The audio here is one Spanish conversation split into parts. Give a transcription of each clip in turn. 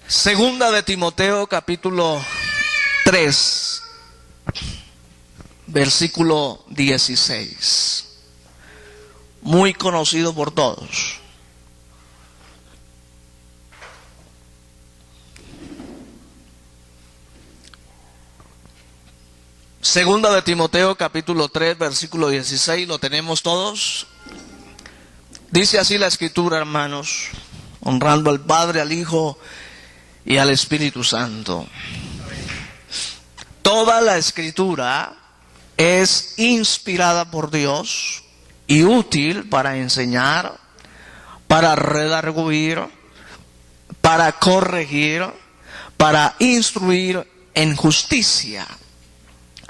Segunda de Timoteo, capítulo 3, versículo 16. Muy conocido por todos. Segunda de Timoteo, capítulo 3, versículo 16. ¿Lo tenemos todos? Dice así la Escritura, hermanos, honrando al Padre, al Hijo y al Espíritu Santo. Toda la Escritura es inspirada por Dios y útil para enseñar, para redarguir, para corregir, para instruir en justicia,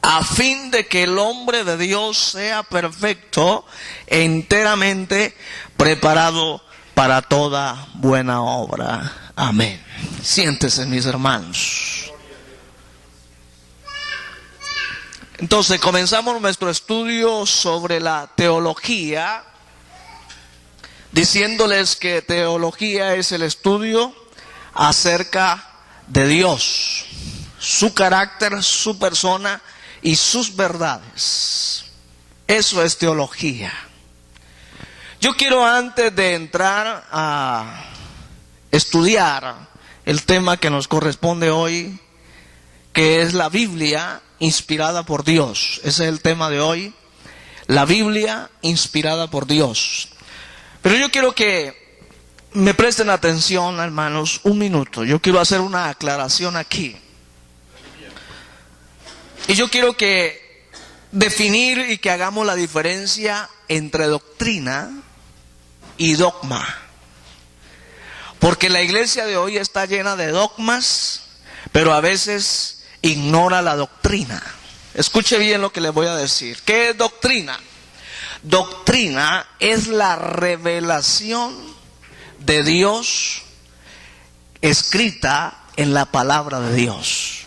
a fin de que el hombre de Dios sea perfecto, enteramente preparado para toda buena obra. Amén. Siéntese, mis hermanos. Entonces, comenzamos nuestro estudio sobre la teología, diciéndoles que teología es el estudio acerca de Dios, su carácter, su persona y sus verdades. Eso es teología. Yo quiero, antes de entrar a estudiar el tema que nos corresponde hoy, que es la Biblia inspirada por Dios. Ese es el tema de hoy, la Biblia inspirada por Dios. Pero yo quiero que me presten atención, hermanos, un minuto. Yo quiero hacer una aclaración aquí. Y yo quiero que definir y que hagamos la diferencia entre doctrina y dogma. Porque la iglesia de hoy está llena de dogmas, pero a veces ignora la doctrina. Escuche bien lo que les voy a decir. ¿Qué es doctrina? Doctrina es la revelación de Dios escrita en la palabra de Dios.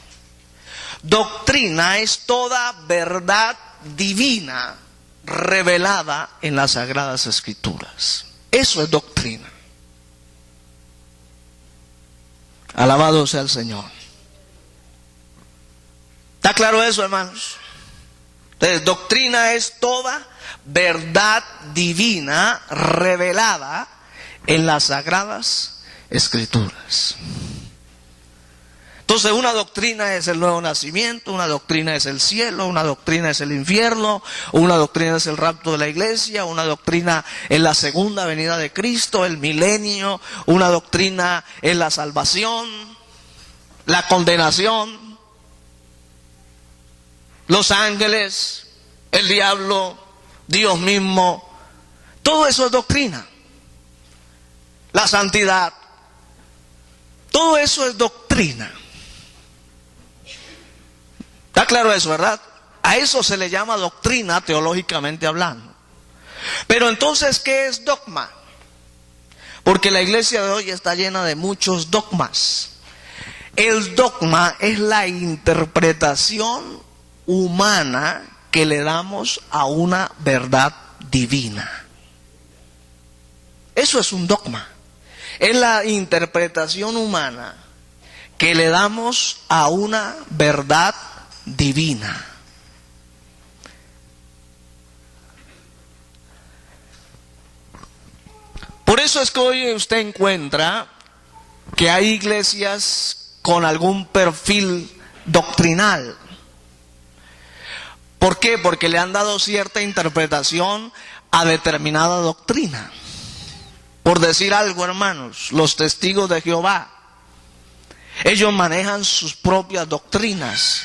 Doctrina es toda verdad divina revelada en las Sagradas Escrituras. Eso es doctrina. Alabado sea el Señor. ¿Está claro eso, hermanos? Entonces, doctrina es toda verdad divina revelada en las Sagradas Escrituras. Entonces, una doctrina es el nuevo nacimiento, una doctrina es el cielo, una doctrina es el infierno, una doctrina es el rapto de la iglesia, una doctrina es la segunda venida de Cristo, el milenio, una doctrina es la salvación, la condenación, los ángeles, el diablo, Dios mismo. Todo eso es doctrina. La santidad, todo eso es doctrina. ¿Está claro eso, verdad? A eso se le llama doctrina teológicamente hablando. Pero entonces, ¿qué es dogma? Porque la iglesia de hoy está llena de muchos dogmas. El dogma es la interpretación humana que le damos a una verdad divina. Eso es un dogma. Es la interpretación humana que le damos a una verdad divina. Por eso es que hoy usted encuentra que hay iglesias con algún perfil doctrinal. ¿Por qué? Porque le han dado cierta interpretación a determinada doctrina. Por decir algo, hermanos, los testigos de Jehová, ellos manejan sus propias doctrinas.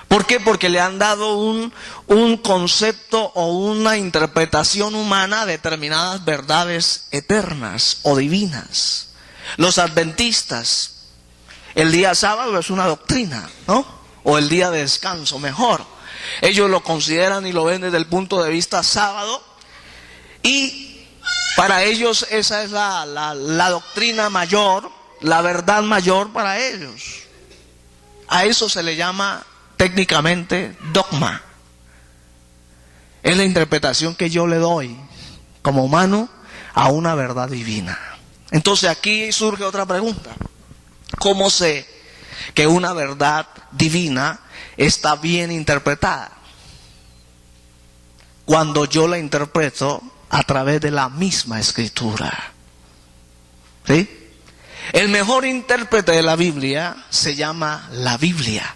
¿Por qué? Porque le han dado un concepto o una interpretación humana a determinadas verdades eternas o divinas. Los adventistas, el día sábado es una doctrina, ¿no? O el día de descanso, mejor. Ellos lo consideran y lo ven desde el punto de vista sábado, y para ellos esa es la doctrina mayor, la verdad mayor para ellos. A eso se le llama técnicamente dogma. Es la interpretación que yo le doy como humano a una verdad divina. Entonces aquí surge otra pregunta. ¿Cómo sé que una verdad divina está bien interpretada? Cuando yo la interpreto a través de la misma Escritura. ¿Sí? El mejor intérprete de la Biblia se llama la Biblia.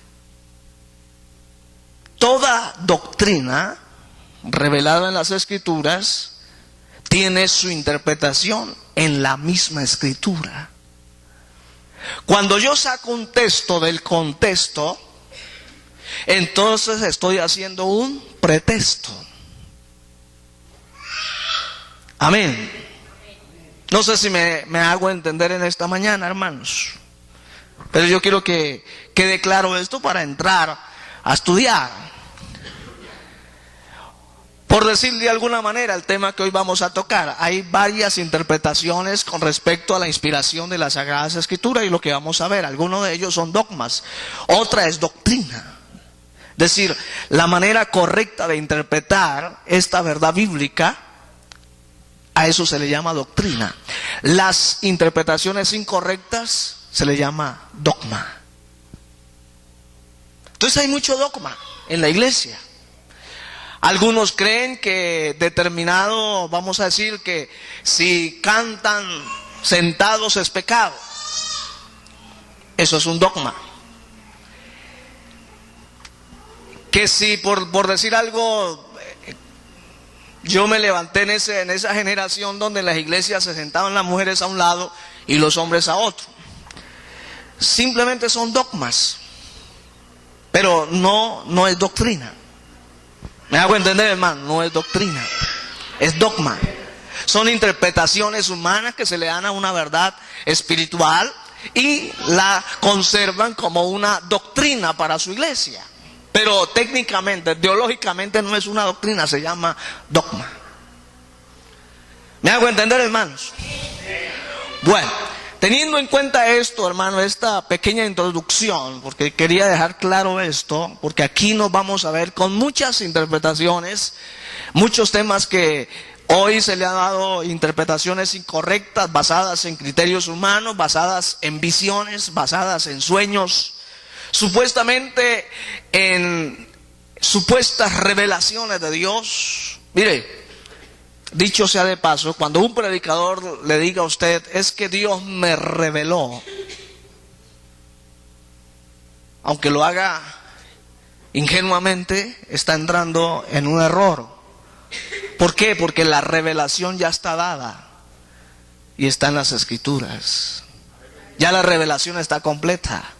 Toda doctrina revelada en las Escrituras tiene su interpretación en la misma Escritura. Cuando yo saco un texto del contexto, entonces estoy haciendo un pretexto. Amén. No sé si me hago entender en esta mañana, hermanos. Pero yo quiero que quede claro esto para entrar a estudiar. Por decir de alguna manera el tema que hoy vamos a tocar, hay varias interpretaciones con respecto a la inspiración de las Sagradas Escrituras y lo que vamos a ver, algunos de ellos son dogmas, otra es doctrina. Es decir, la manera correcta de interpretar esta verdad bíblica, a eso se le llama doctrina. Las interpretaciones incorrectas se le llama dogma. Entonces hay mucho dogma en la iglesia. Algunos creen que determinado, vamos a decir que si cantan sentados es pecado. Eso es un dogma. Que si por decir algo, yo me levanté en esa generación donde en las iglesias se sentaban las mujeres a un lado y los hombres a otro. Simplemente son dogmas, pero no es doctrina. ¿Me hago entender, hermano? No es doctrina, es dogma. Son interpretaciones humanas que se le dan a una verdad espiritual y la conservan como una doctrina para su iglesia. Pero técnicamente, teológicamente no es una doctrina, se llama dogma. ¿Me hago entender, hermanos? Bueno, teniendo en cuenta esto, hermano, esta pequeña introducción, porque quería dejar claro esto, porque aquí nos vamos a ver con muchas interpretaciones, muchos temas que hoy se le han dado interpretaciones incorrectas, basadas en criterios humanos, basadas en visiones, basadas en sueños, supuestamente en supuestas revelaciones de Dios. Mire, dicho sea de paso, cuando un predicador le diga a usted, es que Dios me reveló, aunque lo haga ingenuamente, está entrando en un error. ¿Por qué? Porque la revelación ya está dada y está en las Escrituras. Ya la revelación está completa.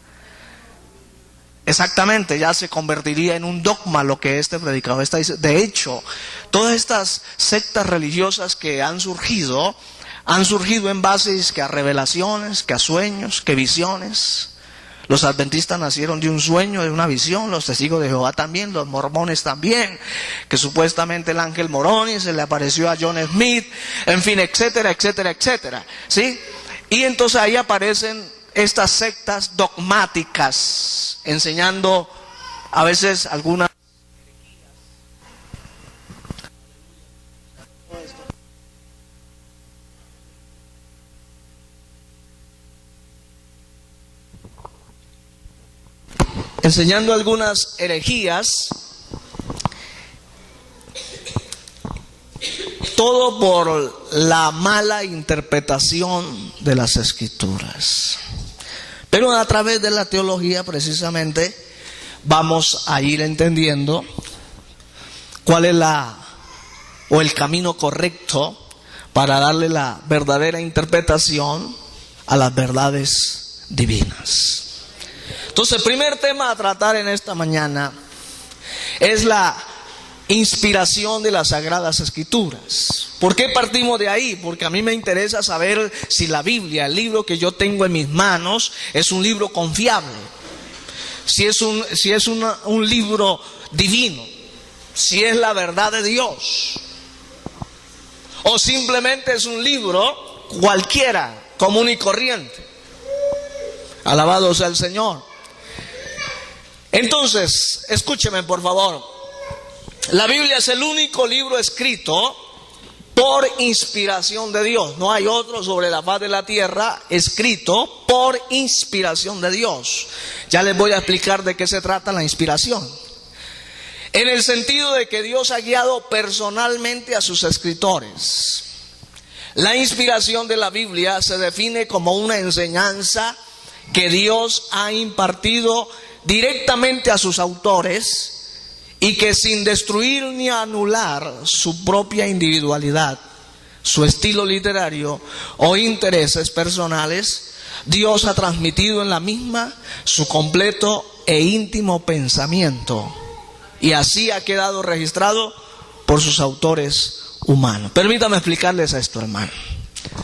Exactamente, ya se convertiría en un dogma lo que este predicador está diciendo. De hecho, todas estas sectas religiosas que han surgido en base que a revelaciones, que a sueños, que visiones. Los adventistas nacieron de un sueño, de una visión, los testigos de Jehová también, los mormones también, que supuestamente el ángel Moroni se le apareció a John Smith, en fin, etcétera, etcétera, etcétera, ¿sí? Y entonces ahí aparecen estas sectas dogmáticas, enseñando a veces algunas herejías, todo por la mala interpretación de las Escrituras. Pero a través de la teología precisamente vamos a ir entendiendo cuál es el camino correcto para darle la verdadera interpretación a las verdades divinas. Entonces, el primer tema a tratar en esta mañana es la inspiración de las Sagradas Escrituras. ¿Por qué partimos de ahí? Porque a mí me interesa saber si la Biblia, el libro que yo tengo en mis manos, es un libro confiable, si es un libro divino, si es la verdad de Dios, o simplemente es un libro cualquiera, común y corriente. Alabado sea el Señor. Entonces, escúcheme por favor. La Biblia es el único libro escrito por inspiración de Dios. No hay otro sobre la faz de la tierra escrito por inspiración de Dios. Ya les voy a explicar de qué se trata la inspiración. En el sentido de que Dios ha guiado personalmente a sus escritores. La inspiración de la Biblia se define como una enseñanza que Dios ha impartido directamente a sus autores y que sin destruir ni anular su propia individualidad, su estilo literario o intereses personales, Dios ha transmitido en la misma su completo e íntimo pensamiento, y así ha quedado registrado por sus autores humanos. Permítame explicarles esto, hermano.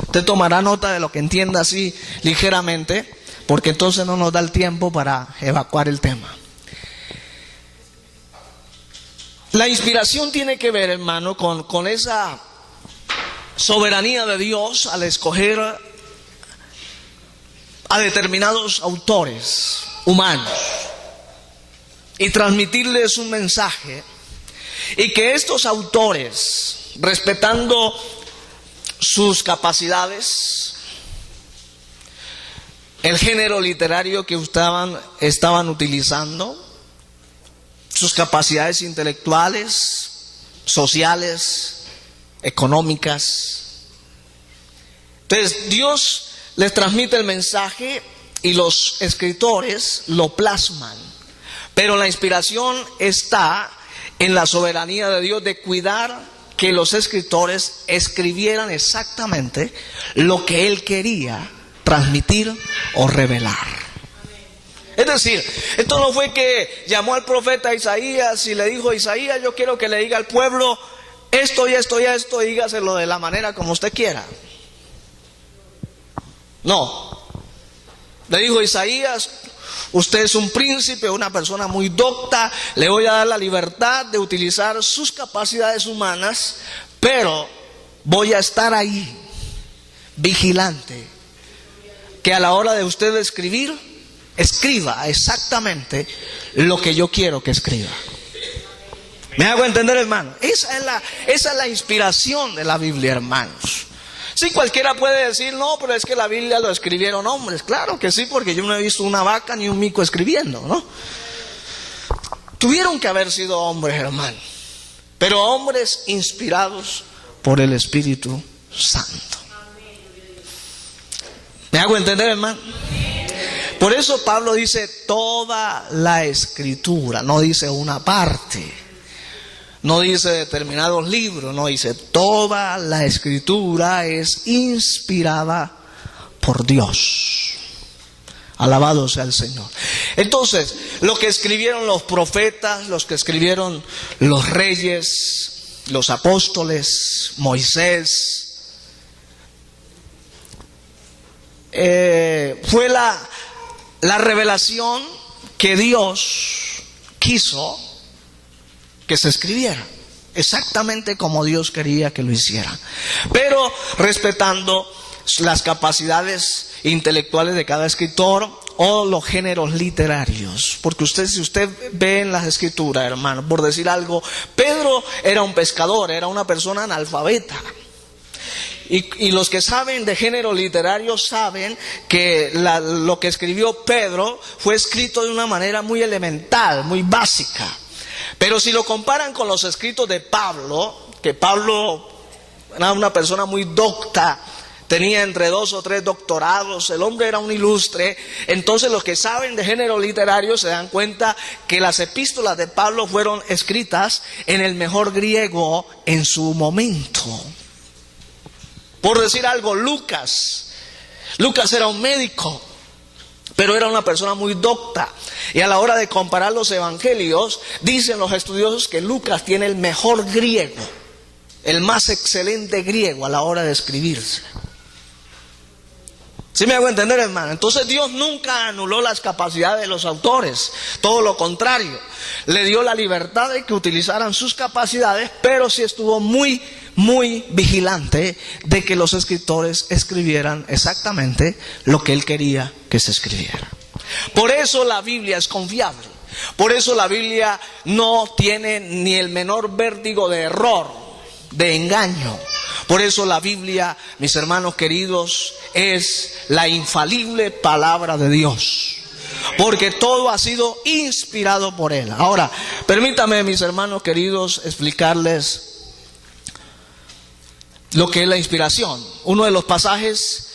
Usted tomará nota de lo que entienda así ligeramente, porque entonces no nos da el tiempo para evacuar el tema. La inspiración tiene que ver, hermano, con esa soberanía de Dios al escoger a determinados autores humanos y transmitirles un mensaje, y que estos autores, respetando sus capacidades, el género literario que estaban utilizando, sus capacidades intelectuales, sociales, económicas. Entonces Dios les transmite el mensaje y los escritores lo plasman. Pero la inspiración está en la soberanía de Dios de cuidar que los escritores escribieran exactamente lo que Él quería transmitir o revelar. Es decir, esto no fue que llamó al profeta Isaías y le dijo: Isaías, yo quiero que le diga al pueblo esto y esto y esto, y dígaselo de la manera como usted quiera. No. Le dijo: Isaías, usted es un príncipe, una persona muy docta, le voy a dar la libertad de utilizar sus capacidades humanas, pero voy a estar ahí, vigilante, que a la hora de usted escriba exactamente lo que yo quiero que escriba. ¿Me hago entender, hermano? Esa es la inspiración de la Biblia, hermanos. Sí, cualquiera puede decir: no, pero es que la Biblia lo escribieron hombres. Claro que sí, porque yo no he visto una vaca ni un mico escribiendo, ¿no? Tuvieron que haber sido hombres, hermano, pero hombres inspirados por el Espíritu Santo. ¿Me hago entender, hermano? Por eso Pablo dice toda la Escritura, no dice una parte, no dice determinados libros, no, dice toda la Escritura es inspirada por Dios. Alabado sea el Señor. Entonces, lo que escribieron los profetas, los que escribieron los reyes, los apóstoles, Moisés, fue la revelación que Dios quiso que se escribiera, exactamente como Dios quería que lo hiciera, pero respetando las capacidades intelectuales de cada escritor o los géneros literarios. Porque si usted ve en las escrituras, hermano, por decir algo, Pedro era un pescador, era una persona analfabeta. Y los que saben de género literario saben que lo que escribió Pedro fue escrito de una manera muy elemental, muy básica. Pero si lo comparan con los escritos de Pablo, que Pablo era una persona muy docta, tenía entre 2 o 3 doctorados, el hombre era un ilustre. Entonces los que saben de género literario se dan cuenta que las epístolas de Pablo fueron escritas en el mejor griego en su momento. Por decir algo, Lucas era un médico, pero era una persona muy docta. Y a la hora de comparar los evangelios, dicen los estudiosos que Lucas tiene el mejor griego, el más excelente griego a la hora de escribirse. ¿Sí me hago entender, hermano? Entonces Dios nunca anuló las capacidades de los autores, todo lo contrario, le dio la libertad de que utilizaran sus capacidades, pero sí estuvo muy vigilante de que los escritores escribieran exactamente lo que Él quería que se escribiera. Por eso la Biblia es confiable, por eso la Biblia no tiene ni el menor vértigo de error, de engaño. Por eso la Biblia, mis hermanos queridos, es la infalible palabra de Dios. Porque todo ha sido inspirado por Él. Ahora, permítame, mis hermanos queridos, explicarles lo que es la inspiración. Uno de los pasajes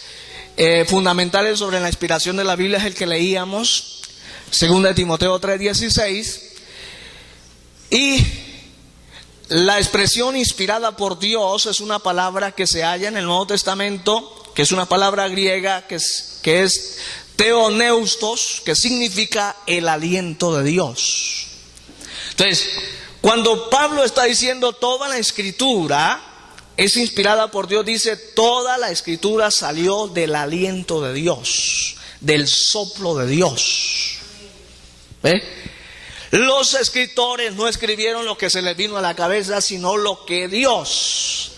fundamentales sobre la inspiración de la Biblia es el que leíamos, 2 Timoteo 3:16. Y la expresión inspirada por Dios es una palabra que se halla en el Nuevo Testamento, que es una palabra griega que es theoneustos, que significa el aliento de Dios. Entonces, cuando Pablo está diciendo toda la escritura es inspirada por Dios, dice toda la escritura salió del aliento de Dios, del soplo de Dios. ¿Ve? Los escritores no escribieron lo que se les vino a la cabeza, sino lo que Dios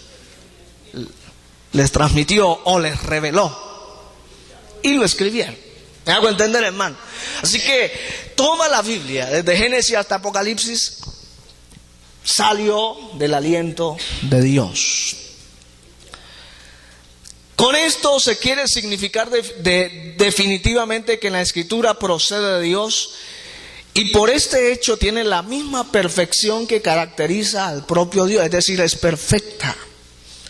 les transmitió o les reveló. Y lo escribieron. ¿Me hago entender, hermano? Así que toda la Biblia, desde Génesis hasta Apocalipsis, salió del aliento de Dios. Con esto se quiere significar definitivamente que la escritura procede de Dios. Y por este hecho tiene la misma perfección que caracteriza al propio Dios, es decir, es perfecta.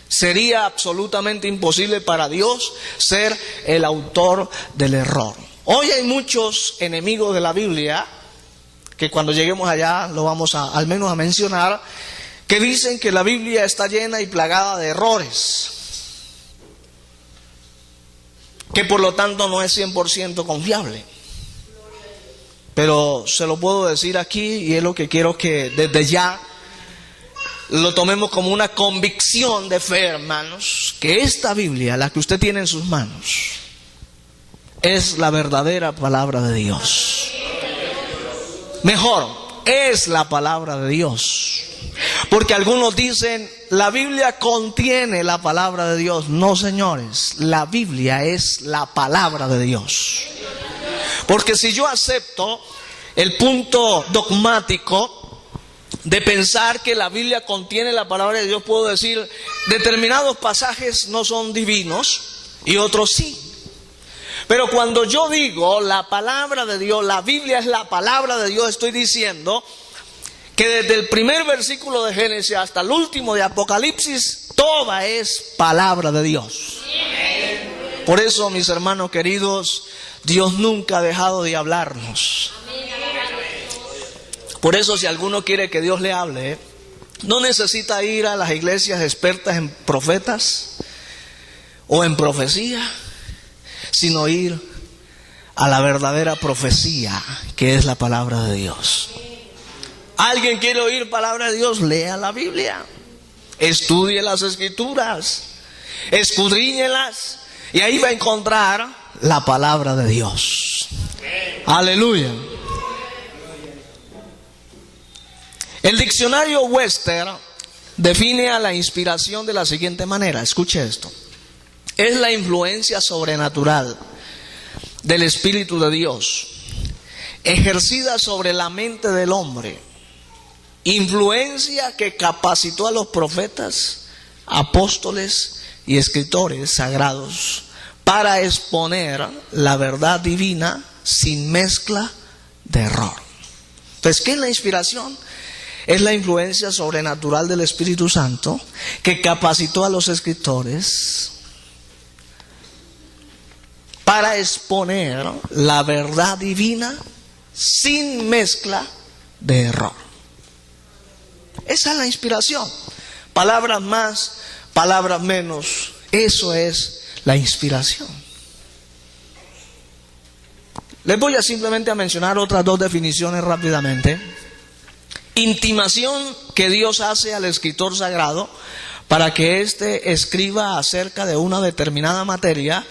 Sería absolutamente imposible para Dios ser el autor del error. Hoy hay muchos enemigos de la Biblia, que cuando lleguemos allá lo vamos al menos a mencionar, que dicen que la Biblia está llena y plagada de errores, que por lo tanto no es 100% confiable. Pero se lo puedo decir aquí y es lo que quiero que desde ya lo tomemos como una convicción de fe, hermanos, que esta Biblia, la que usted tiene en sus manos, es la verdadera palabra de Dios. Mejor, es la palabra de Dios. Porque algunos dicen, la Biblia contiene la palabra de Dios. No, señores, la Biblia es la palabra de Dios. Porque si yo acepto el punto dogmático de pensar que la Biblia contiene la palabra de Dios, puedo decir, determinados pasajes no son divinos y otros sí. Pero cuando yo digo la palabra de Dios, la Biblia es la palabra de Dios, estoy diciendo que desde el primer versículo de Génesis hasta el último de Apocalipsis, toda es palabra de Dios. Por eso, mis hermanos queridos, Dios nunca ha dejado de hablarnos. Por eso, si alguno quiere que Dios le hable, no necesita ir a las iglesias expertas en profetas o en profecía, sino ir a la verdadera profecía, que es la palabra de Dios. ¿Alguien quiere oír palabra de Dios? Lea la Biblia, estudie las escrituras, escudriñelas, y ahí va a encontrar la palabra de Dios. Aleluya. El diccionario Webster define a la inspiración de la siguiente manera. Escuche esto. Es la influencia sobrenatural del Espíritu de Dios, ejercida sobre la mente del hombre. Influencia que capacitó a los profetas, apóstoles y escritores sagrados para exponer la verdad divina sin mezcla de error. Entonces, ¿qué es la inspiración? Es la influencia sobrenatural del Espíritu Santo que capacitó a los escritores para exponer la verdad divina sin mezcla de error. Esa es la inspiración. Palabras más, palabras menos. Eso es la inspiración. Les voy a simplemente a mencionar otras dos definiciones rápidamente. Intimación que Dios hace al escritor sagrado para que éste escriba acerca de una determinada materia,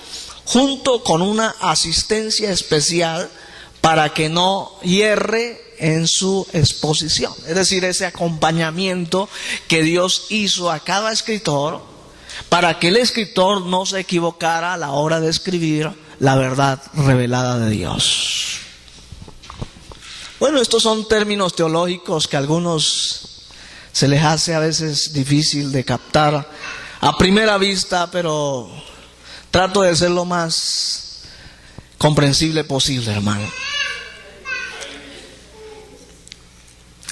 junto con una asistencia especial para que no hierre en su exposición. Es decir, ese acompañamiento que Dios hizo a cada escritor para que el escritor no se equivocara a la hora de escribir la verdad revelada de Dios. Bueno, estos son términos teológicos que a algunos se les hace a veces difícil de captar, a primera vista, pero trato de ser lo más comprensible posible, hermano.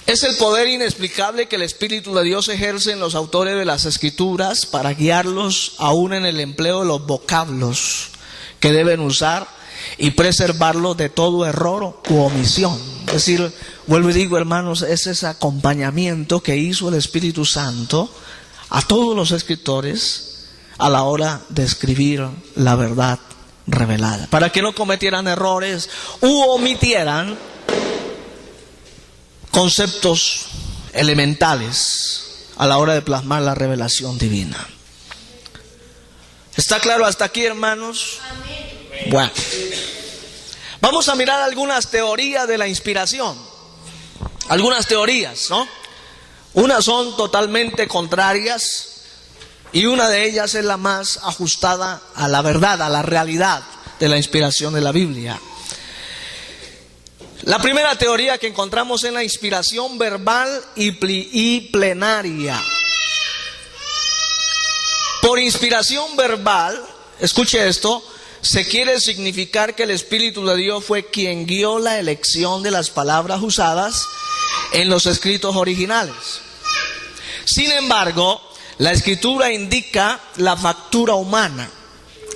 Es el poder inexplicable que el Espíritu de Dios ejerce en los autores de las Escrituras para guiarlos aún en el empleo de los vocablos que deben usar y preservarlos de todo error u omisión. Es decir, vuelvo y digo, hermanos, es ese acompañamiento que hizo el Espíritu Santo a todos los escritores a la hora de escribir la verdad revelada, para que no cometieran errores u omitieran conceptos elementales a la hora de plasmar la revelación divina. ¿Está claro hasta aquí, hermanos? Amén. Bueno, vamos a mirar algunas teorías de la inspiración. Algunas teorías, ¿no? Unas son totalmente contrarias y una de ellas es la más ajustada a la verdad, a la realidad de la inspiración de la Biblia. La primera teoría que encontramos es la inspiración verbal y plenaria. Por inspiración verbal, escuche esto, se quiere significar que el Espíritu de Dios fue quien guió la elección de las palabras usadas en los escritos originales. Sin embargo, la Escritura indica la factura humana.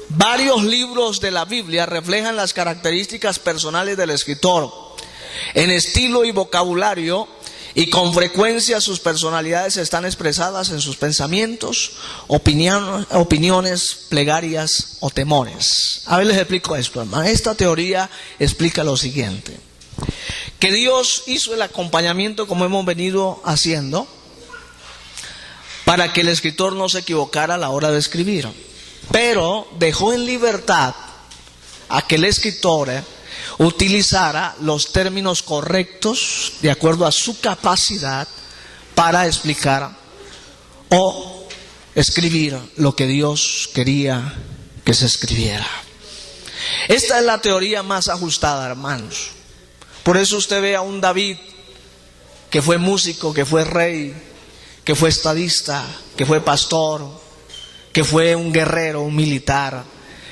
Varios libros de la Biblia reflejan las características personales del escritor en estilo y vocabulario, y con frecuencia sus personalidades están expresadas en sus pensamientos, opiniones, plegarias o temores. A ver, les explico esto, hermano. Esta teoría explica lo siguiente: que Dios hizo el acompañamiento, como hemos venido haciendo, para que el escritor no se equivocara a la hora de escribir, pero dejó en libertad a que el escritor utilizara los términos correctos de acuerdo a su capacidad para explicar o escribir lo que Dios quería que se escribiera. Esta es la teoría más ajustada, hermanos. Por eso usted ve a un David que fue músico, que fue rey, que fue estadista, que fue pastor, que fue un guerrero, un militar,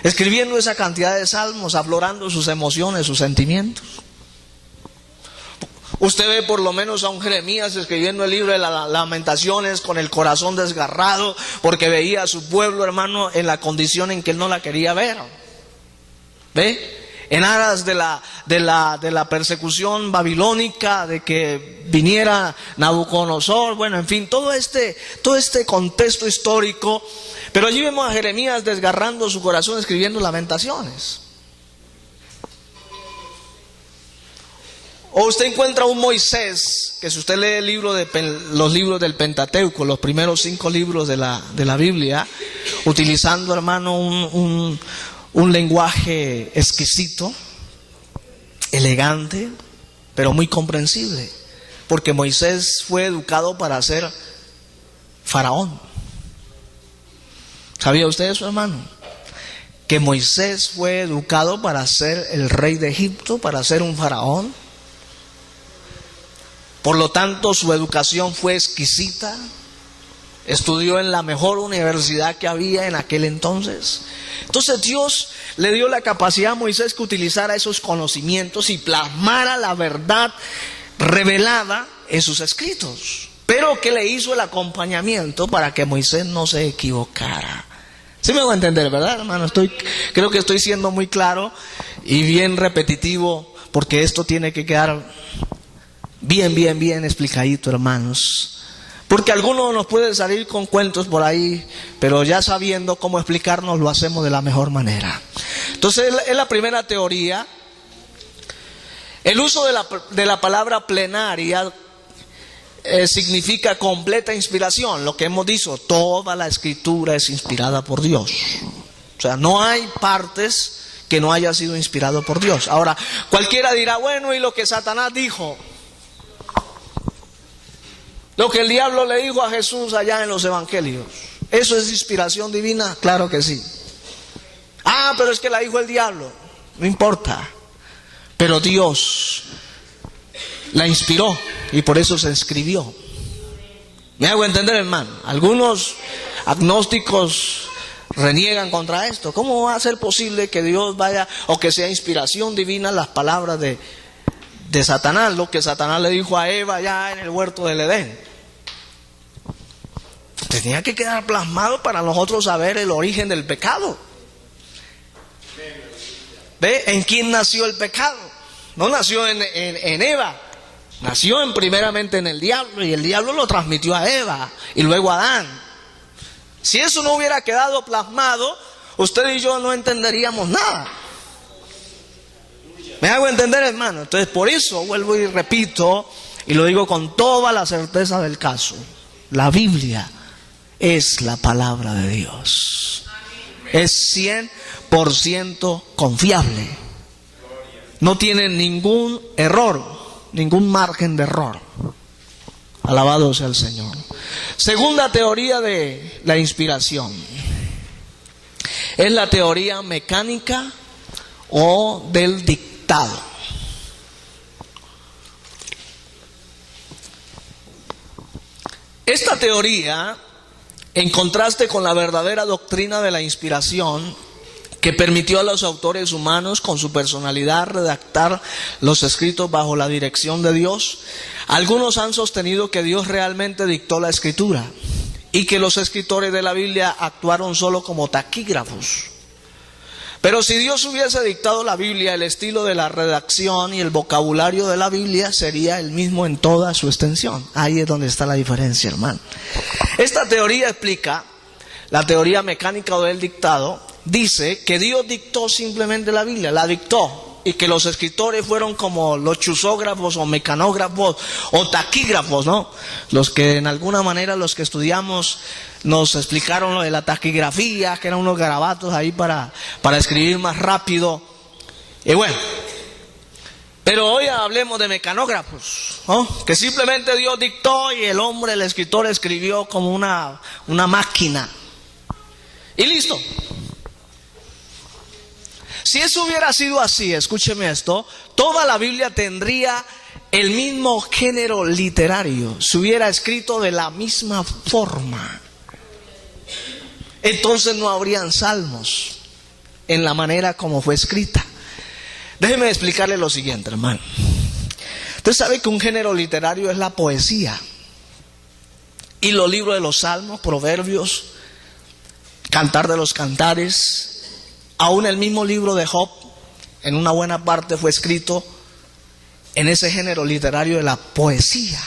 escribiendo esa cantidad de salmos, aflorando sus emociones, sus sentimientos. Usted ve por lo menos a un Jeremías escribiendo el libro de las Lamentaciones con el corazón desgarrado, porque veía a su pueblo, hermano, en la condición en que él no la quería ver. ¿Ve? En aras de la persecución babilónica, de que viniera Nabucodonosor, bueno, en fin, todo este contexto histórico. Pero allí vemos a Jeremías desgarrando su corazón escribiendo Lamentaciones. O usted encuentra un Moisés, que si usted lee los libros del Pentateuco, los primeros 5 libros de la Biblia, utilizando, hermano, un lenguaje exquisito, elegante, pero muy comprensible, porque Moisés fue educado para ser faraón. ¿Sabía usted eso, hermano? Que Moisés fue educado para ser el rey de Egipto, para ser un faraón. Por lo tanto, su educación fue exquisita. Estudió en la mejor universidad que había en aquel entonces. Entonces Dios le dio la capacidad a Moisés que utilizara esos conocimientos y plasmara la verdad revelada en sus escritos, pero que le hizo el acompañamiento para que Moisés no se equivocara. ¿Sí me voy a entender, verdad, hermano? Creo que estoy siendo muy claro y bien repetitivo, porque esto tiene que quedar bien explicadito, hermanos. Porque algunos nos pueden salir con cuentos por ahí, pero ya sabiendo cómo explicarnos, lo hacemos de la mejor manera. Entonces, es la primera teoría. El uso de la palabra plenaria significa completa inspiración. Lo que hemos dicho, toda la Escritura es inspirada por Dios. O sea, no hay partes que no haya sido inspirado por Dios. Ahora, cualquiera dirá, bueno, ¿y lo que Satanás dijo? Lo que el diablo le dijo a Jesús allá en los evangelios, ¿eso es inspiración divina? Claro que sí. Ah, pero es que la dijo el diablo. No importa. Pero Dios la inspiró y por eso se escribió. ¿Me hago entender, hermano? Algunos agnósticos reniegan contra esto. ¿Cómo va a ser posible que Dios vaya, o que sea inspiración divina las palabras de Satanás, lo que Satanás le dijo a Eva ya en el huerto del Edén? Tenía que quedar plasmado para nosotros saber el origen del pecado. ¿Ve? ¿En quién nació el pecado? No nació en Eva, nació primeramente en el diablo, y el diablo lo transmitió a Eva y luego a Adán. Si eso no hubiera quedado plasmado, usted y yo no entenderíamos nada. ¿Me hago entender, hermano? Entonces, por eso vuelvo y repito, y lo digo con toda la certeza del caso: la Biblia es la palabra de Dios. Es 100% confiable. No tiene ningún error, ningún margen de error. Alabado sea el Señor. Segunda teoría de la inspiración es la teoría mecánica o del dictado. Esta teoría, en contraste con la verdadera doctrina de la inspiración, que permitió a los autores humanos con su personalidad redactar los escritos bajo la dirección de Dios, algunos han sostenido que Dios realmente dictó la escritura y que los escritores de la Biblia actuaron solo como taquígrafos. Pero si Dios hubiese dictado la Biblia, el estilo de la redacción y el vocabulario de la Biblia sería el mismo en toda su extensión. Ahí es donde está la diferencia, hermano. Esta teoría explica, la teoría mecánica o del dictado, dice que Dios dictó simplemente la Biblia, la dictó, y que los escritores fueron como los chusógrafos o mecanógrafos o taquígrafos, ¿no? Los que en alguna manera, los que estudiamos, nos explicaron lo de la taquigrafía, que eran unos garabatos ahí para escribir más rápido. Y bueno, pero hoy hablemos de mecanógrafos, ¿no? Que simplemente Dios dictó y el hombre, el escritor, escribió como una máquina. Y listo. Si eso hubiera sido así, escúcheme esto, toda la Biblia tendría el mismo género literario, se hubiera escrito de la misma forma. Entonces no habrían salmos en la manera como fue escrita. Déjeme explicarle lo siguiente, hermano. Usted sabe que un género literario es la poesía. Y los libros de los salmos, proverbios, cantar de los cantares, aún el mismo libro de Job, en una buena parte fue escrito en ese género literario de la poesía.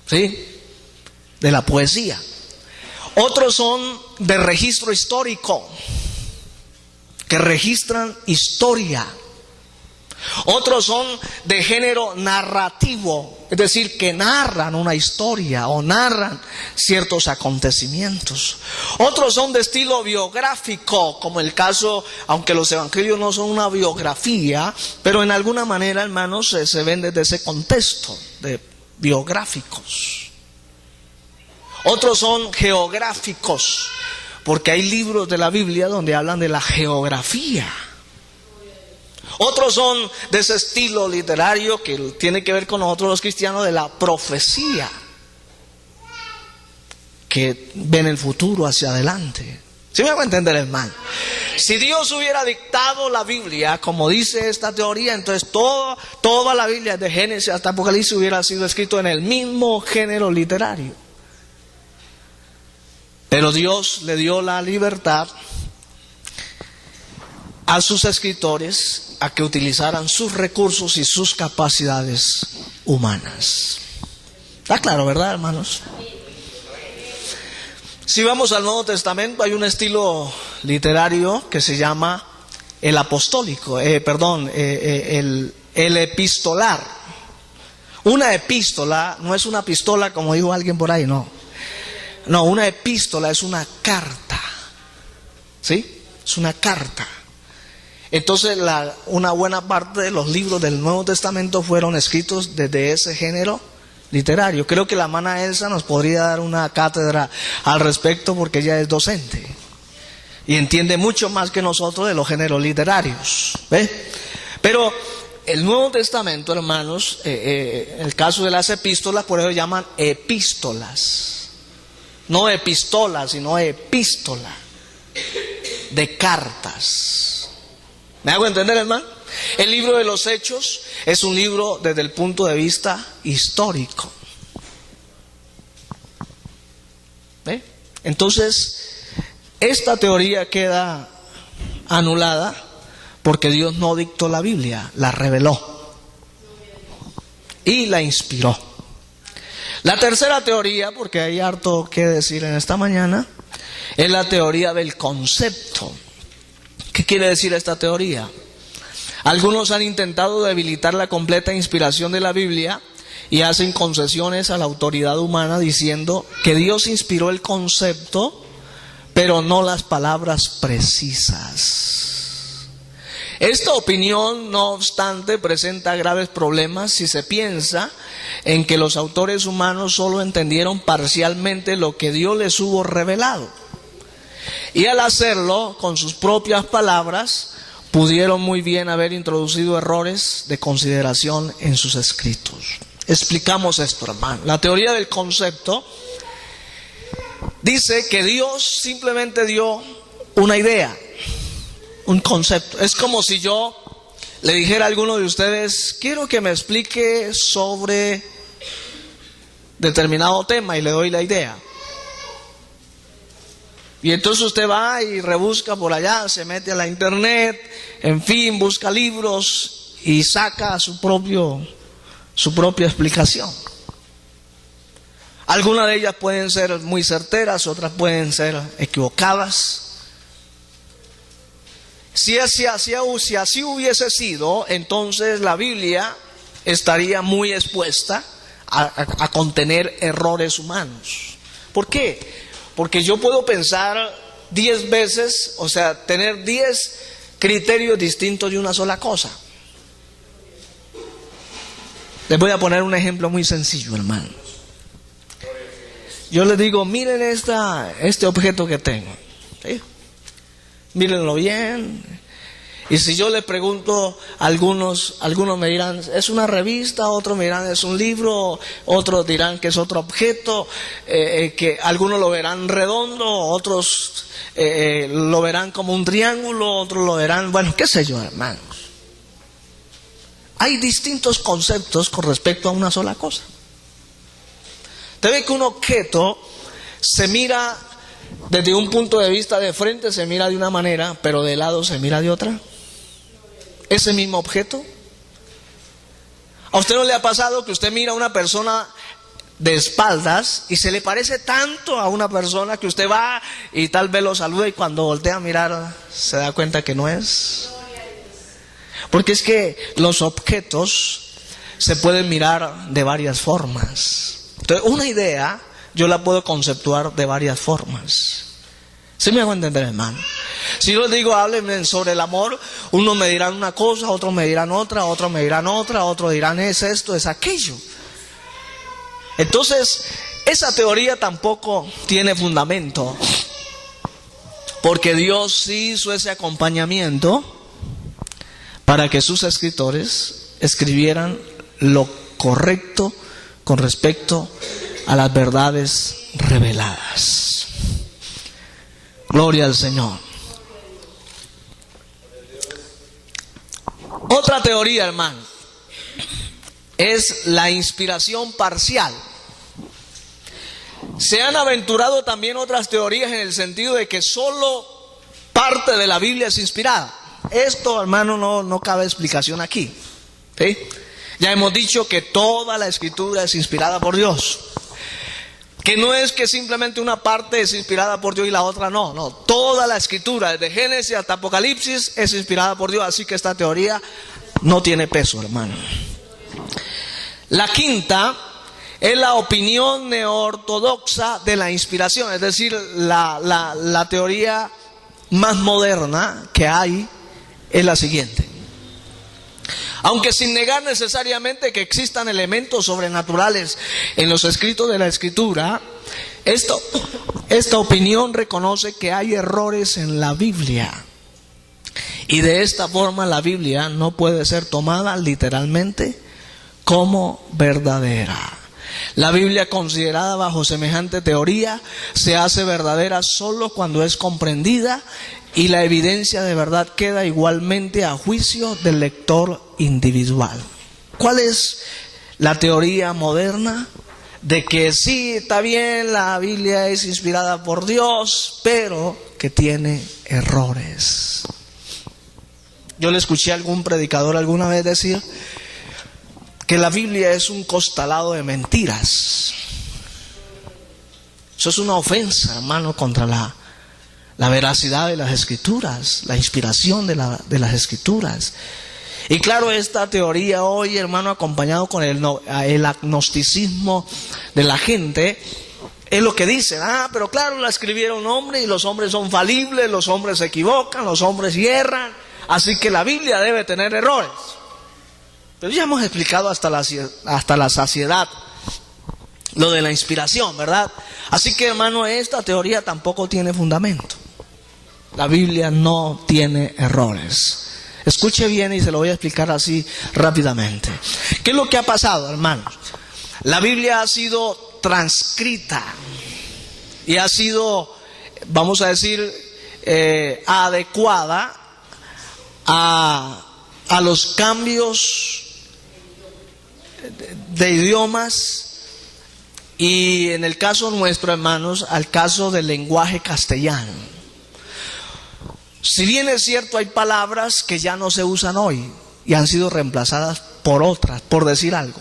¿Sí? De la poesía. Otros son de registro histórico, que registran historia. Otros son de género narrativo, es decir, que narran una historia o narran ciertos acontecimientos. Otros son de estilo biográfico, como el caso, aunque los evangelios no son una biografía, pero en alguna manera, hermanos, se ven desde ese contexto de biográficos. Otros son geográficos, porque hay libros de la Biblia donde hablan de la geografía. Otros son de ese estilo literario que tiene que ver con nosotros los cristianos, de la profecía, que ven el futuro hacia adelante. ¿Sí me hago entender, hermano? Si Dios hubiera dictado la Biblia, como dice esta teoría, entonces toda la Biblia, de Génesis hasta Apocalipsis, hubiera sido escrito en el mismo género literario. Pero Dios le dio la libertad a sus escritores a que utilizaran sus recursos y sus capacidades humanas. Está claro, ¿verdad, hermanos? Si vamos al Nuevo Testamento, hay un estilo literario que se llama el apostólico, el epistolar. Una epístola no es una pistola como dijo alguien por ahí, no. No, una epístola es una carta. ¿Sí? Es una carta. Entonces una buena parte de los libros del Nuevo Testamento fueron escritos desde ese género literario. Creo que la hermana Elsa nos podría dar una cátedra al respecto, porque ella es docente y entiende mucho más que nosotros de los géneros literarios. ¿Ve? Pero el Nuevo Testamento, hermanos, el caso de las epístolas, por eso llaman epístolas. No epistola, sino epístola. De cartas. ¿Me hago entender, hermano? El libro de los Hechos es un libro desde el punto de vista histórico. ¿Ve? Entonces, esta teoría queda anulada porque Dios no dictó la Biblia, la reveló y la inspiró. La tercera teoría, porque hay harto que decir en esta mañana, es la teoría del concepto. ¿Qué quiere decir esta teoría? Algunos han intentado debilitar la completa inspiración de la Biblia y hacen concesiones a la autoridad humana diciendo que Dios inspiró el concepto, pero no las palabras precisas. Esta opinión, no obstante, presenta graves problemas si se piensa en que los autores humanos solo entendieron parcialmente lo que Dios les hubo revelado. Y al hacerlo con sus propias palabras, pudieron muy bien haber introducido errores de consideración en sus escritos. Explicamos esto, hermano. La teoría del concepto dice que Dios simplemente dio una idea, un concepto. Es como si yo le dijera a alguno de ustedes, quiero que me explique sobre determinado tema, y le doy la idea. Y entonces usted va y rebusca por allá, se mete a la internet, en fin, busca libros y saca su propia explicación. Algunas de ellas pueden ser muy certeras, otras pueden ser equivocadas. Si así hubiese sido, entonces la Biblia estaría muy expuesta a contener errores humanos. ¿Por qué? Porque yo puedo pensar 10 veces, o sea, tener 10 criterios distintos de una sola cosa. Les voy a poner un ejemplo muy sencillo, hermano. Yo les digo, miren este objeto que tengo, ¿sí? Mírenlo bien. Y si yo les pregunto, algunos me dirán, es una revista, otros me dirán, es un libro, otros dirán que es otro objeto, que algunos lo verán redondo, otros lo verán como un triángulo, otros lo verán, bueno, qué sé yo, hermanos. Hay distintos conceptos con respecto a una sola cosa. Te ve que un objeto se mira desde un punto de vista de frente, se mira de una manera, pero de lado se mira de otra. Ese mismo objeto. ¿A usted no le ha pasado que usted mira a una persona de espaldas y se le parece tanto a una persona que usted va y tal vez lo saluda y cuando voltea a mirar se da cuenta que no es? Porque es que los objetos se pueden mirar de varias formas. Entonces, una idea yo la puedo conceptuar de varias formas. ¿Sí me hago entender, hermano? Si yo les digo, háblenme sobre el amor, unos me dirán una cosa, otros me dirán otra, otros me dirán otra, otros dirán es esto, es aquello. Entonces, esa teoría tampoco tiene fundamento, porque Dios sí hizo ese acompañamiento para que sus escritores escribieran lo correcto con respecto a las verdades reveladas. Gloria al Señor. Otra teoría, hermano, es la inspiración parcial. Se han aventurado también otras teorías en el sentido de que solo parte de la Biblia es inspirada. Esto, hermano, no cabe explicación aquí, ¿sí? Ya hemos dicho que toda la Escritura es inspirada por Dios. Que no es que simplemente una parte es inspirada por Dios y la otra no. No, toda la Escritura, desde Génesis hasta Apocalipsis, es inspirada por Dios. Así que esta teoría no tiene peso, hermano. La quinta es la opinión neortodoxa de la inspiración. Es decir, la teoría más moderna que hay es la siguiente. Aunque sin negar necesariamente que existan elementos sobrenaturales en los escritos de la Escritura, esta opinión reconoce que hay errores en la Biblia. Y de esta forma la Biblia no puede ser tomada literalmente como verdadera. La Biblia, considerada bajo semejante teoría, se hace verdadera solo cuando es comprendida y la evidencia de verdad queda igualmente a juicio del lector individual. ¿Cuál es la teoría moderna? De que sí, está bien, la Biblia es inspirada por Dios, pero que tiene errores. Yo le escuché a algún predicador alguna vez decir que la Biblia es un costalado de mentiras. Eso es una ofensa, hermano, contra la veracidad de las Escrituras, la inspiración de las Escrituras. Y claro, esta teoría hoy, hermano, acompañado con el agnosticismo de la gente, es lo que dicen: pero claro, la escribieron hombres y los hombres son falibles, los hombres se equivocan, los hombres hierran, así que la Biblia debe tener errores. Pero ya hemos explicado hasta la saciedad lo de la inspiración, ¿verdad? Así que, hermano, esta teoría tampoco tiene fundamento. La Biblia no tiene errores. Escuche bien y se lo voy a explicar así rápidamente. ¿Qué es lo que ha pasado, hermanos? La Biblia ha sido transcrita y ha sido, vamos a decir, adecuada a los cambios de idiomas y, en el caso nuestro, hermanos, al caso del lenguaje castellano. Si bien es cierto, hay palabras que ya no se usan hoy y han sido reemplazadas por otras, por decir algo.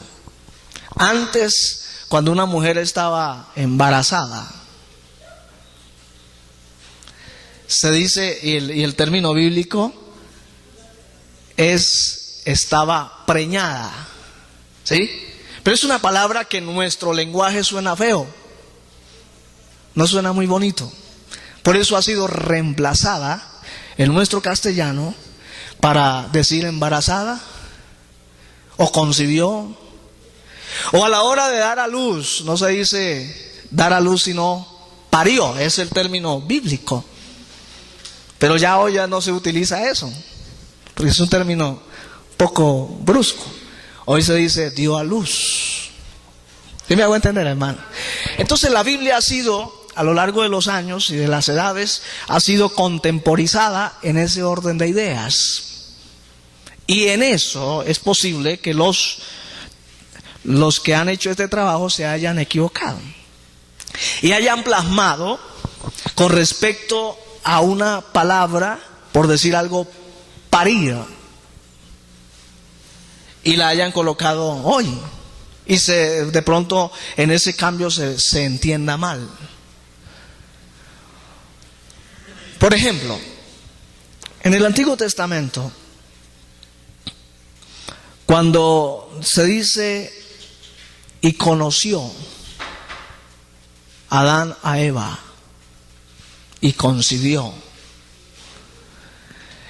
Antes, cuando una mujer estaba embarazada, se dice, y el término bíblico es estaba preñada, ¿sí? Pero es una palabra que en nuestro lenguaje suena feo, no suena muy bonito. Por eso ha sido reemplazada en nuestro castellano para decir embarazada o concibió. O a la hora de dar a luz, no se dice dar a luz sino parió, es el término bíblico. Pero ya hoy ya no se utiliza eso, porque es un término poco brusco. Hoy se dice dio a luz. ¿Sí me hago entender, hermano? Entonces la Biblia ha sido, a lo largo de los años y de las edades, ha sido contemporizada en ese orden de ideas. Y en eso es posible que los que han hecho este trabajo se hayan equivocado y hayan plasmado con respecto a una palabra, por decir algo, parir, y la hayan colocado hoy y de pronto en ese cambio se entienda mal. Por ejemplo, en el Antiguo Testamento, cuando se dice y conoció Adán a Eva y concibió,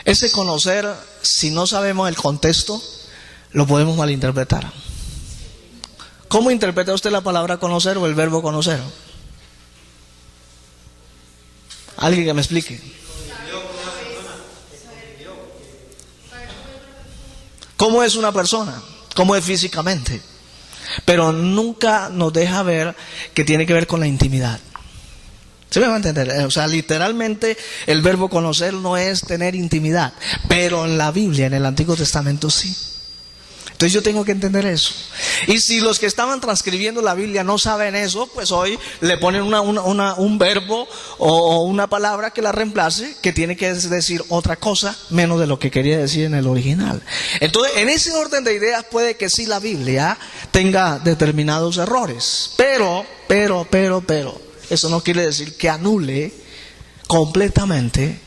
ese conocer, si no sabemos el contexto, lo podemos malinterpretar. ¿Cómo interpreta usted la palabra conocer o el verbo conocer? Alguien que me explique. ¿Cómo es una persona? ¿Cómo es físicamente? Pero nunca nos deja ver que tiene que ver con la intimidad. ¿Se me va a entender? O sea, literalmente el verbo conocer no es tener intimidad, pero en la Biblia, en el Antiguo Testamento sí. Entonces yo tengo que entender eso. Y si los que estaban transcribiendo la Biblia no saben eso, pues hoy le ponen un verbo o una palabra que la reemplace, que tiene que decir otra cosa menos de lo que quería decir en el original. Entonces, en ese orden de ideas puede que sí la Biblia tenga determinados errores, pero eso no quiere decir que anule completamente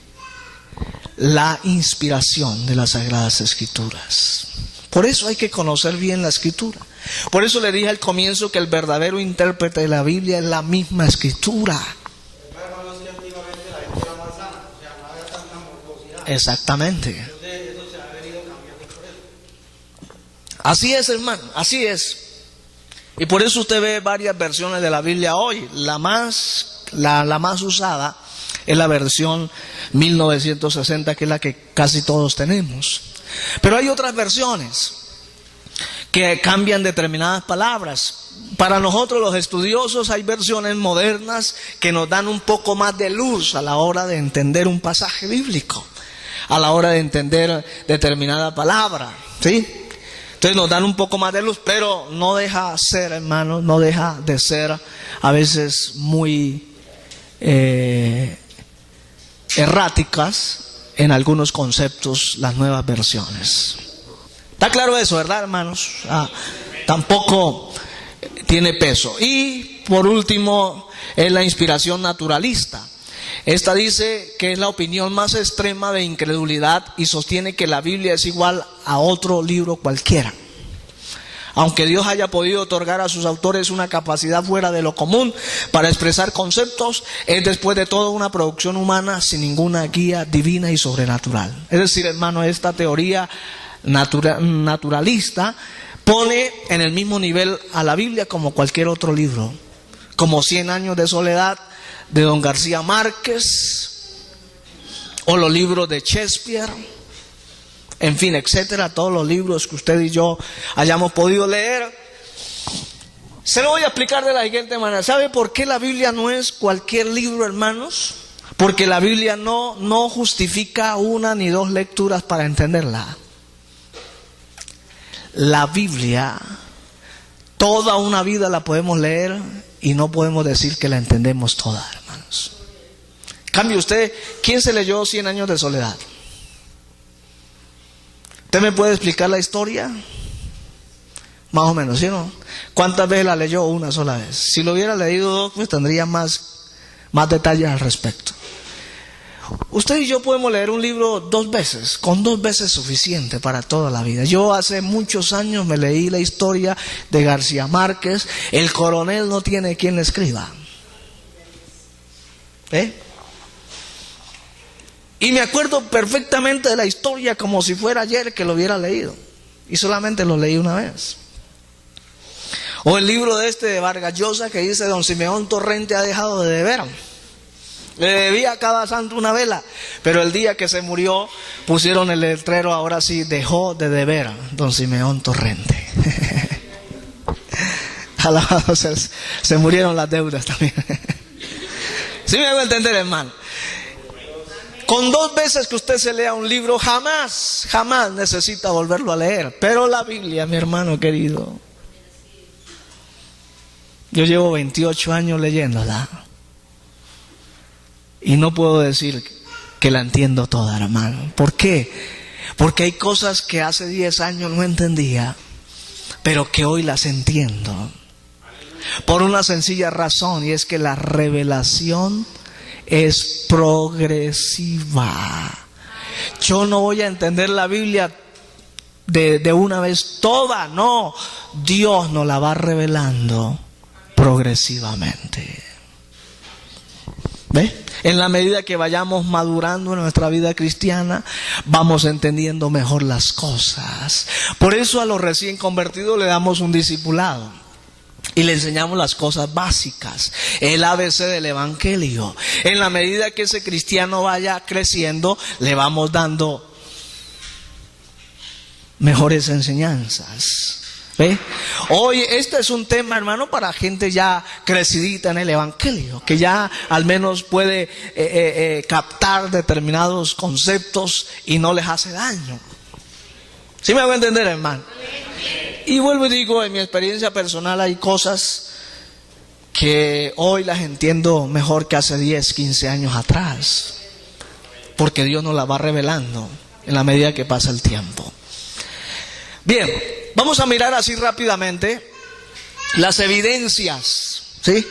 la inspiración de las Sagradas Escrituras. Por eso hay que conocer bien la Escritura. Por eso le dije al comienzo que el verdadero intérprete de la Biblia es la misma Escritura. Exactamente. Así es, hermano, así es. Y por eso usted ve varias versiones de la Biblia hoy. La más usada es la versión 1960, que es la que casi todos tenemos. Pero hay otras versiones que cambian determinadas palabras. Para nosotros los estudiosos hay versiones modernas que nos dan un poco más de luz a la hora de entender un pasaje bíblico, a la hora de entender determinada palabra, ¿sí? Entonces nos dan un poco más de luz, pero no deja ser, hermanos, no deja de ser a veces muy erráticas en algunos conceptos las nuevas versiones. ¿Está claro eso, verdad, hermanos? Tampoco tiene peso. Y por último es la inspiración naturalista. Esta dice que es la opinión más extrema de incredulidad y sostiene que la Biblia es igual a otro libro cualquiera. Aunque Dios haya podido otorgar a sus autores una capacidad fuera de lo común para expresar conceptos, es después de todo una producción humana sin ninguna guía divina y sobrenatural. Es decir, hermano, esta teoría naturalista pone en el mismo nivel a la Biblia como cualquier otro libro, como 100 años de soledad de don García Márquez, o los libros de Shakespeare, en fin, etcétera, todos los libros que usted y yo hayamos podido leer. Se lo voy a explicar de la siguiente manera. ¿Sabe por qué la Biblia no es cualquier libro, hermanos? Porque la Biblia no justifica una ni dos lecturas para entenderla. La Biblia, toda una vida la podemos leer y no podemos decir que la entendemos toda, hermanos. Cambie usted, ¿quién se leyó 100 años de soledad? ¿Usted me puede explicar la historia? Más o menos, ¿sí o no? ¿Cuántas veces la leyó? Una sola vez. Si lo hubiera leído dos, pues tendría más detalles al respecto. Usted y yo podemos leer un libro 2 veces, con 2 veces suficiente para toda la vida. Yo hace muchos años me leí la historia de García Márquez. El coronel no tiene quien le escriba. Y me acuerdo perfectamente de la historia como si fuera ayer que lo hubiera leído. Y solamente lo leí una vez. O el libro de Vargas Llosa que dice: don Simeón Torrente ha dejado de deber. Le debía a cada santo una vela, pero el día que se murió pusieron el letrero: ahora sí, dejó de deber don Simeón Torrente. Alabado sea, se murieron las deudas también. ¿Sí me hago entender, hermano? Con 2 veces que usted se lea un libro, jamás necesita volverlo a leer. Pero la Biblia, mi hermano querido, yo llevo 28 años leyéndola y no puedo decir que la entiendo toda, hermano. ¿Por qué? Porque hay cosas que hace 10 años no entendía, pero que hoy las entiendo. Por una sencilla razón, y es que la revelación es progresiva. Yo no voy a entender la Biblia de una vez toda, no. Dios nos la va revelando progresivamente. ¿Ve? En la medida que vayamos madurando en nuestra vida cristiana, vamos entendiendo mejor las cosas. Por eso a los recién convertidos le damos un discipulado y le enseñamos las cosas básicas, el ABC del Evangelio. En la medida que ese cristiano vaya creciendo, le vamos dando mejores enseñanzas. ¿Ve? Hoy este es un tema, hermano, para gente ya crecidita en el Evangelio, que ya al menos puede captar determinados conceptos y no les hace daño. ¿Sí me hago entender, hermano? Y vuelvo y digo, en mi experiencia personal hay cosas que hoy las entiendo mejor que hace 10, 15 años atrás, porque Dios nos las va revelando en la medida que pasa el tiempo. Bien, vamos a mirar así rápidamente las evidencias, ¿sí?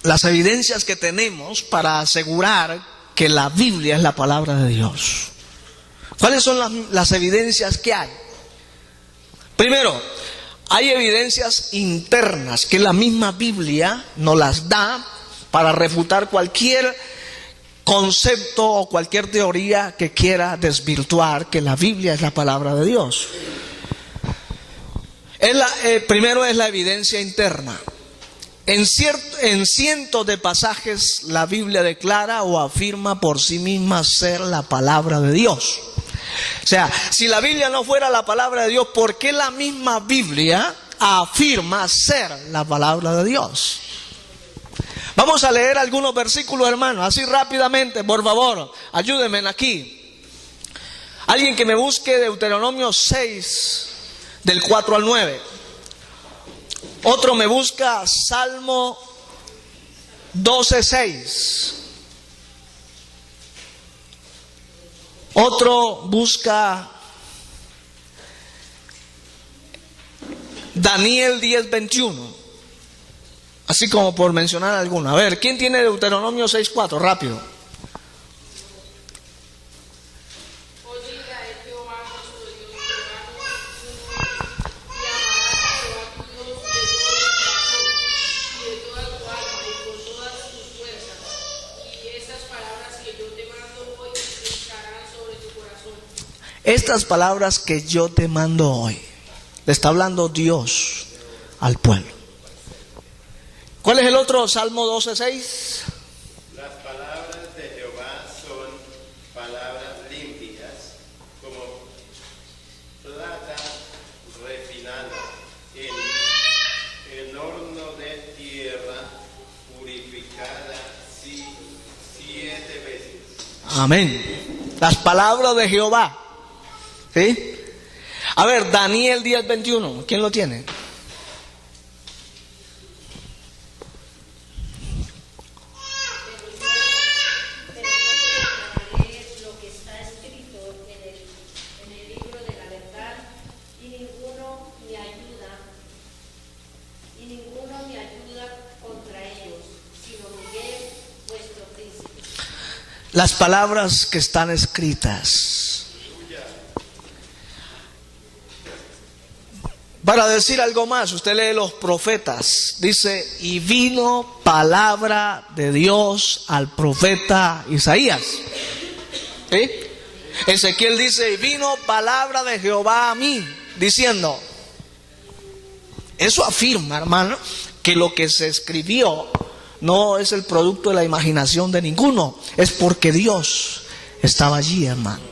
Las evidencias que tenemos para asegurar que la Biblia es la palabra de Dios. ¿Cuáles son las evidencias que hay? Primero, hay evidencias internas que la misma Biblia nos las da para refutar cualquier concepto o cualquier teoría que quiera desvirtuar que la Biblia es la palabra de Dios. Primero es la evidencia interna. En cientos de pasajes la Biblia declara o afirma por sí misma ser la palabra de Dios. O sea, si la Biblia no fuera la palabra de Dios, ¿por qué la misma Biblia afirma ser la palabra de Dios? Vamos a leer algunos versículos, hermanos, así rápidamente, por favor, ayúdenme aquí. Alguien que me busque Deuteronomio 6, del 4 al 9. Otro me busca Salmo 12, 6. Otro busca Daniel 10, 21. Así como por mencionar alguno. A ver, ¿quién tiene Deuteronomio 6, 4? Rápido. Estas palabras que yo te mando hoy, le está hablando Dios al pueblo. ¿Cuál es el otro? Salmo 12, 6. Las palabras de Jehová son palabras limpias, como plata refinada en horno de tierra, purificada 7 veces. Amén. Las palabras de Jehová. ¿Sí? A ver, Daniel 10, 21. ¿Quién lo tiene? Las palabras que están escritas. Para decir algo más, usted lee los profetas, dice, y vino palabra de Dios al profeta Isaías. ¿Sí? Ezequiel dice, y vino palabra de Jehová a mí, diciendo. Eso afirma, hermano, que lo que se escribió no es el producto de la imaginación de ninguno, es porque Dios estaba allí, hermano.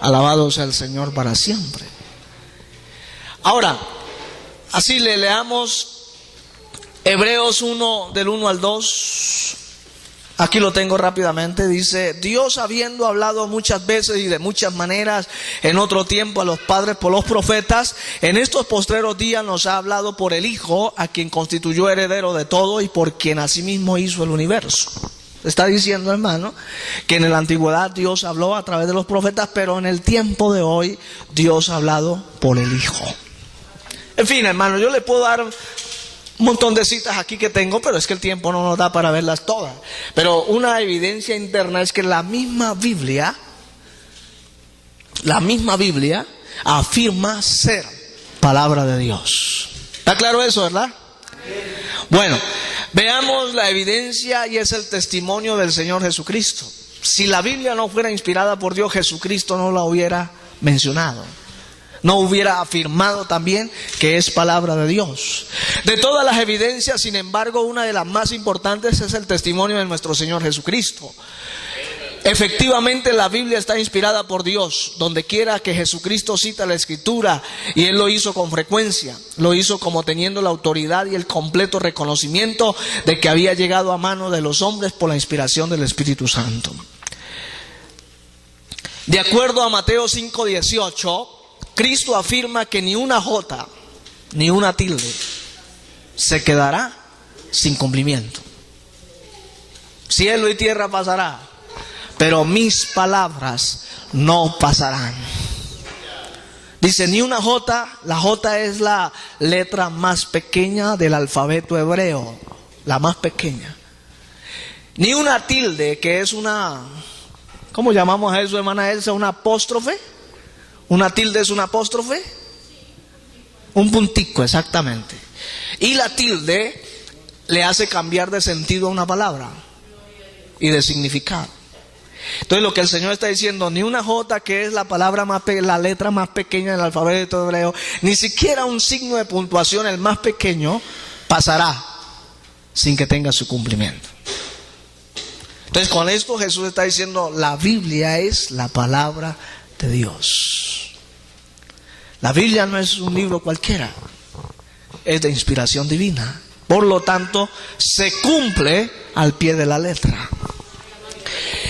Alabado sea el Señor para siempre. Ahora, así le leamos Hebreos 1, del 1 al 2. Aquí lo tengo rápidamente. Dice, Dios habiendo hablado muchas veces y de muchas maneras en otro tiempo a los padres por los profetas, en estos postreros días nos ha hablado por el Hijo, a quien constituyó heredero de todo y por quien asimismo hizo el universo. Está diciendo, hermano, que en la antigüedad Dios habló a través de los profetas, pero en el tiempo de hoy Dios ha hablado por el Hijo. En fin, hermano, yo le puedo dar un montón de citas aquí que tengo, pero es que el tiempo no nos da para verlas todas. Pero una evidencia interna es que la misma Biblia afirma ser palabra de Dios. ¿Está claro eso, verdad? Bueno, veamos la evidencia y es el testimonio del Señor Jesucristo. Si la Biblia no fuera inspirada por Dios, Jesucristo no la hubiera mencionado. No hubiera afirmado también que es palabra de Dios. De todas las evidencias, sin embargo, una de las más importantes es el testimonio de nuestro Señor Jesucristo. Efectivamente, la Biblia está inspirada por Dios. Donde quiera que Jesucristo cita la Escritura, y Él lo hizo con frecuencia, lo hizo como teniendo la autoridad y el completo reconocimiento de que había llegado a manos de los hombres por la inspiración del Espíritu Santo. De acuerdo a Mateo 5:18, Cristo afirma que ni una jota, ni una tilde se quedará sin cumplimiento. Cielo y tierra pasará, pero mis palabras no pasarán. Dice, ni una jota, la jota es la letra más pequeña del alfabeto hebreo, la más pequeña. Ni una tilde, que es una, ¿cómo llamamos a eso, hermana Elsa? ¿Una apóstrofe? ¿Una tilde es una apóstrofe? Un puntico, exactamente. Y la tilde le hace cambiar de sentido a una palabra y de significado. Entonces lo que el Señor está diciendo, ni una jota, que es la palabra la letra más pequeña del alfabeto hebreo, ni siquiera un signo de puntuación, el más pequeño, pasará sin que tenga su cumplimiento. Entonces con esto Jesús está diciendo, la Biblia es la palabra de Dios. La Biblia no es un libro cualquiera, es de inspiración divina. Por lo tanto, se cumple al pie de la letra.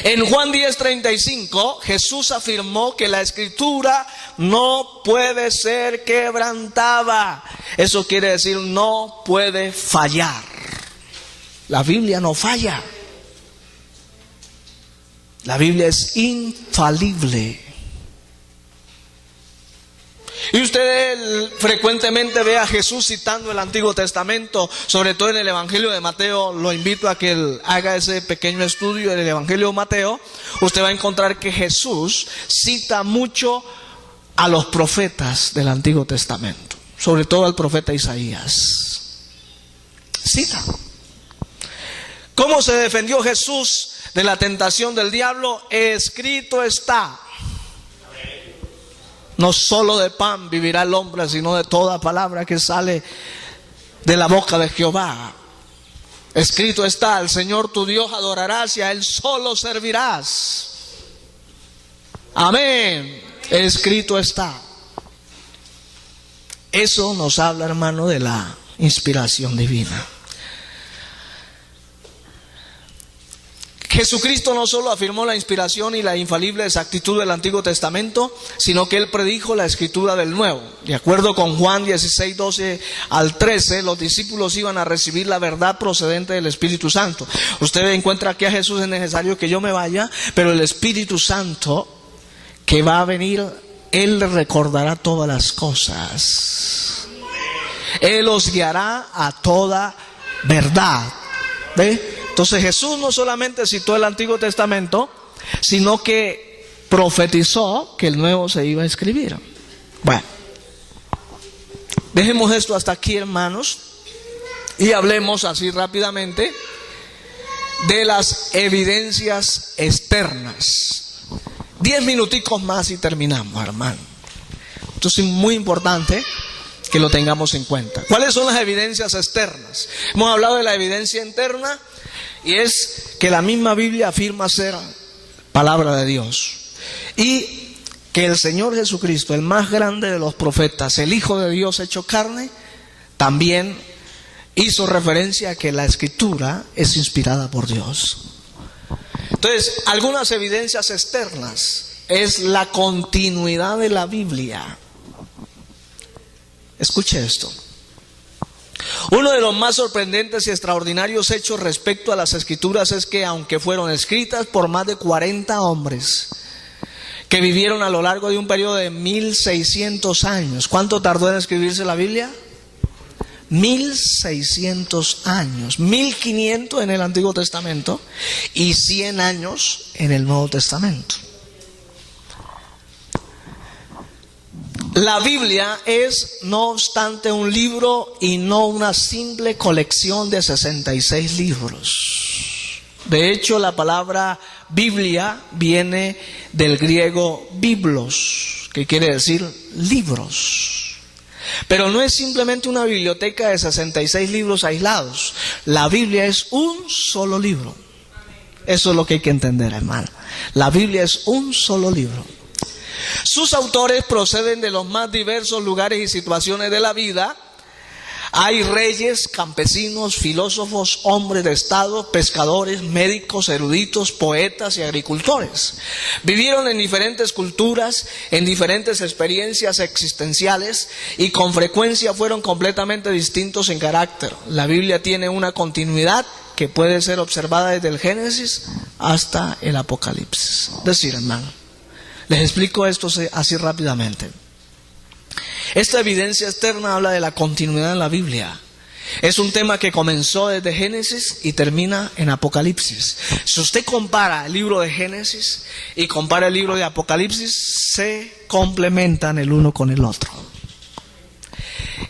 En Juan 10:35, Jesús afirmó que la Escritura no puede ser quebrantada. Eso quiere decir no puede fallar. La Biblia no falla. La Biblia es infalible. Y usted frecuentemente ve a Jesús citando el Antiguo Testamento, sobre todo en el Evangelio de Mateo. Lo invito a que él haga ese pequeño estudio en el Evangelio de Mateo. Usted va a encontrar que Jesús cita mucho a los profetas del Antiguo Testamento, sobre todo al profeta Isaías. Cita. ¿Cómo se defendió Jesús de la tentación del diablo? Escrito está. No solo de pan vivirá el hombre, sino de toda palabra que sale de la boca de Jehová. Escrito está: al Señor tu Dios adorarás y a Él solo servirás. Amén. Escrito está. Eso nos habla, hermano, de la inspiración divina. Jesucristo no solo afirmó la inspiración y la infalible exactitud del Antiguo Testamento, sino que Él predijo la escritura del Nuevo. De acuerdo con Juan 16:12 al 13, los discípulos iban a recibir la verdad procedente del Espíritu Santo. Usted encuentra aquí a Jesús: es necesario que yo me vaya, pero el Espíritu Santo que va a venir, Él les recordará todas las cosas. Él os guiará a toda verdad. ¿Ve? Entonces Jesús no solamente citó el Antiguo Testamento, sino que profetizó que el Nuevo se iba a escribir. Bueno, dejemos esto hasta aquí, hermanos, y hablemos así rápidamente de las evidencias externas. 10 minuticos más y terminamos, hermano. Esto es muy importante que lo tengamos en cuenta. ¿Cuáles son las evidencias externas? Hemos hablado de la evidencia interna, y es que la misma Biblia afirma ser palabra de Dios, y que el Señor Jesucristo, el más grande de los profetas, el Hijo de Dios hecho carne, también hizo referencia a que la Escritura es inspirada por Dios. Entonces, algunas evidencias externas es la continuidad de la Biblia. Escuche esto. Uno de los más sorprendentes y extraordinarios hechos respecto a las Escrituras es que, aunque fueron escritas por más de 40 hombres que vivieron a lo largo de un periodo de 1600 años, ¿cuánto tardó en escribirse la Biblia? 1600 años, 1500 en el Antiguo Testamento y 100 años en el Nuevo Testamento. La Biblia es, no obstante, un libro y no una simple colección de 66 libros. De hecho, la palabra Biblia viene del griego biblos, que quiere decir libros. Pero no es simplemente una biblioteca de 66 libros aislados. La Biblia es un solo libro. Eso es lo que hay que entender, hermano. La Biblia es un solo libro. Sus autores proceden de los más diversos lugares y situaciones de la vida. Hay reyes, campesinos, filósofos, hombres de estado, pescadores, médicos, eruditos, poetas y agricultores. Vivieron en diferentes culturas, en diferentes experiencias existenciales, y con frecuencia fueron completamente distintos en carácter. La Biblia tiene una continuidad que puede ser observada desde el Génesis hasta el Apocalipsis. Es decir, hermano, les explico esto así rápidamente. Esta evidencia externa habla de la continuidad en la Biblia. Es un tema que comenzó desde Génesis y termina en Apocalipsis. Si usted compara el libro de Génesis y compara el libro de Apocalipsis, se complementan el uno con el otro.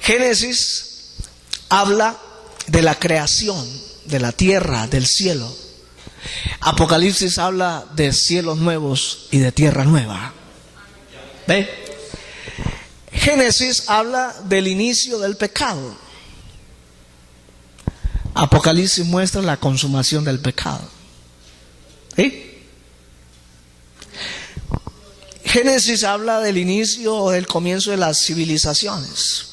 Génesis habla de la creación, de la tierra, del cielo. Apocalipsis habla de cielos nuevos y de tierra nueva. ¿Ve? Génesis habla del inicio del pecado. Apocalipsis muestra la consumación del pecado. ¿Sí? Génesis habla del inicio o del comienzo de las civilizaciones.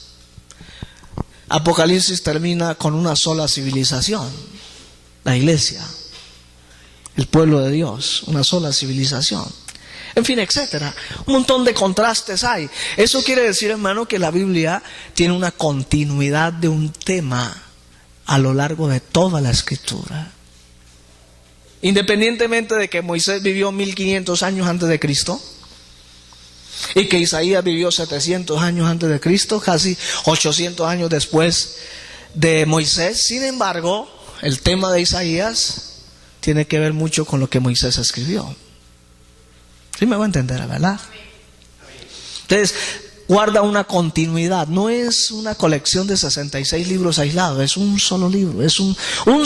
Apocalipsis termina con una sola civilización, la iglesia, el pueblo de Dios, una sola civilización. En fin, etcétera. Un montón de contrastes hay. Eso quiere decir, hermano, que la Biblia tiene una continuidad de un tema a lo largo de toda la Escritura. Independientemente de que Moisés vivió 1500 años antes de Cristo y que Isaías vivió 700 años antes de Cristo, casi 800 años después de Moisés. Sin embargo, el tema de Isaías tiene que ver mucho con lo que Moisés escribió. ¿Sí me voy a entender, verdad? Entonces, guarda una continuidad. No es una colección de 66 libros aislados, es un solo libro, es un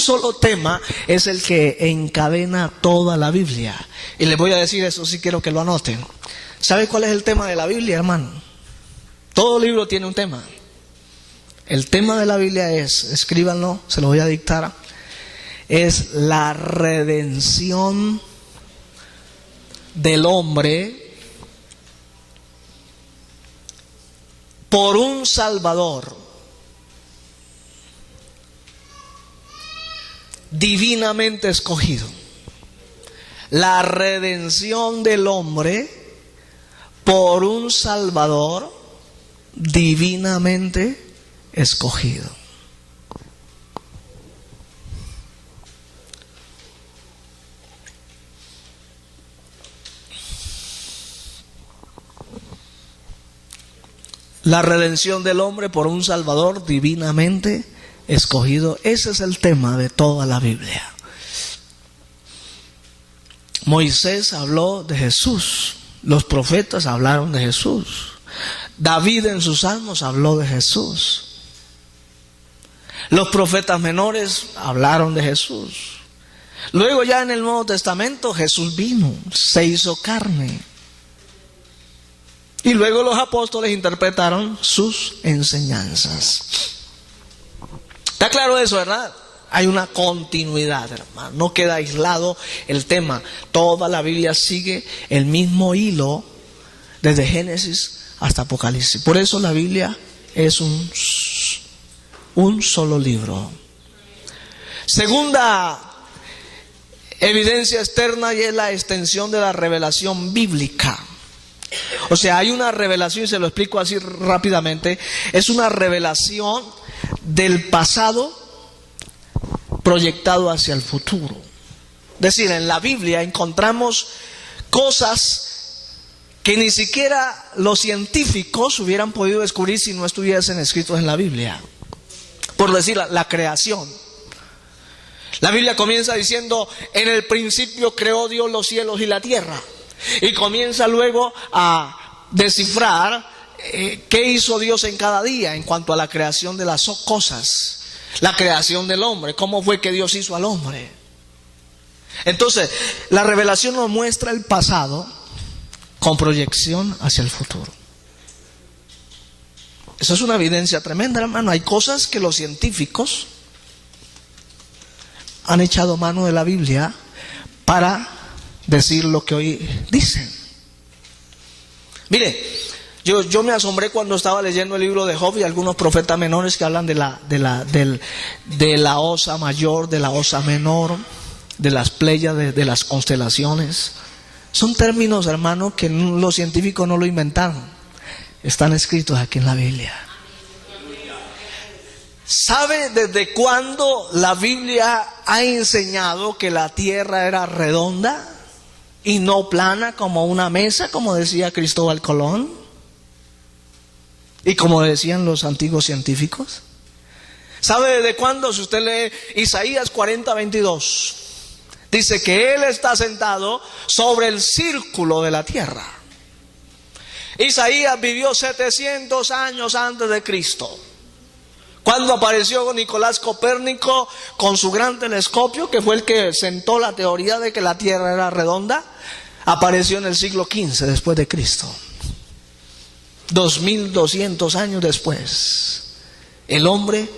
solo tema, es el que encadena toda la Biblia. Y les voy a decir eso, sí quiero que lo anoten. ¿Sabe cuál es el tema de la Biblia, hermano? Todo libro tiene un tema. El tema de la Biblia es, escríbanlo, se lo voy a dictar, es la redención del hombre por un Salvador divinamente escogido. La redención del hombre por un Salvador divinamente escogido. La redención del hombre por un Salvador divinamente escogido. Ese es el tema de toda la Biblia. Moisés habló de Jesús. Los profetas hablaron de Jesús. David en sus salmos habló de Jesús. Los profetas menores hablaron de Jesús. Luego ya en el Nuevo Testamento Jesús vino, se hizo carne. Y luego los apóstoles interpretaron sus enseñanzas. ¿Está claro eso, verdad? Hay una continuidad, hermano. No queda aislado el tema. Toda la Biblia sigue el mismo hilo desde Génesis hasta Apocalipsis. Por eso la Biblia es un solo libro. Segunda evidencia externa, y es la extensión de la revelación bíblica. O sea, hay una revelación, y se lo explico así rápidamente, es una revelación del pasado proyectado hacia el futuro. Es decir, en la Biblia encontramos cosas que ni siquiera los científicos hubieran podido descubrir si no estuviesen escritos en la Biblia. Por decir, la creación. La Biblia comienza diciendo: en el principio creó Dios los cielos y la tierra. Y comienza luego a descifrar qué hizo Dios en cada día en cuanto a la creación de las cosas. La creación del hombre, cómo fue que Dios hizo al hombre. Entonces, la revelación nos muestra el pasado con proyección hacia el futuro. Eso es una evidencia tremenda, hermano. Hay cosas que los científicos han echado mano de la Biblia para decir lo que hoy dicen. Mire, yo me asombré cuando estaba leyendo el libro de Job y algunos profetas menores que hablan de la osa mayor, de la osa menor, de las Pléyades, de las constelaciones. Son términos, hermano, que los científicos no lo inventaron. Están escritos aquí en la Biblia. ¿Sabe desde cuándo la Biblia ha enseñado que la tierra era redonda y no plana como una mesa, como decía Cristóbal Colón? Y como decían los antiguos científicos. ¿Sabe desde cuándo? Si usted lee Isaías 40:22, dice que Él está sentado sobre el círculo de la tierra. Isaías vivió 700 años antes de Cristo. Cuando apareció Nicolás Copérnico con su gran telescopio, que fue el que sentó la teoría de que la tierra era redonda, apareció en el siglo XV después de Cristo. 2200 años después, el hombre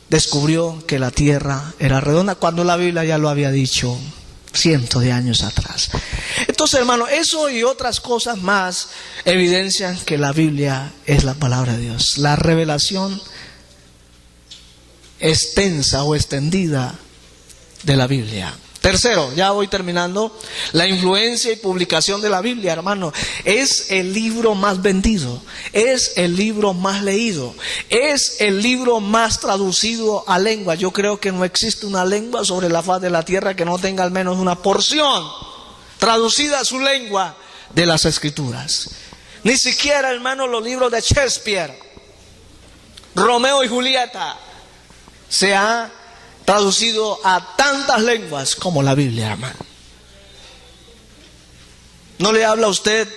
descubrió que la tierra era redonda, cuando la Biblia ya lo había dicho cientos de años atrás. Entonces, hermano, eso y otras cosas más evidencian que la Biblia es la palabra de Dios. La revelación extensa o extendida de la Biblia. Tercero, ya voy terminando, la influencia y publicación de la Biblia, hermano, es el libro más vendido, es el libro más leído, es el libro más traducido a lengua. Yo creo que no existe una lengua sobre la faz de la tierra que no tenga al menos una porción traducida a su lengua de las Escrituras. Ni siquiera, hermano, los libros de Shakespeare, Romeo y Julieta, se ha traducido a tantas lenguas como la Biblia, hermano. ¿No le habla a usted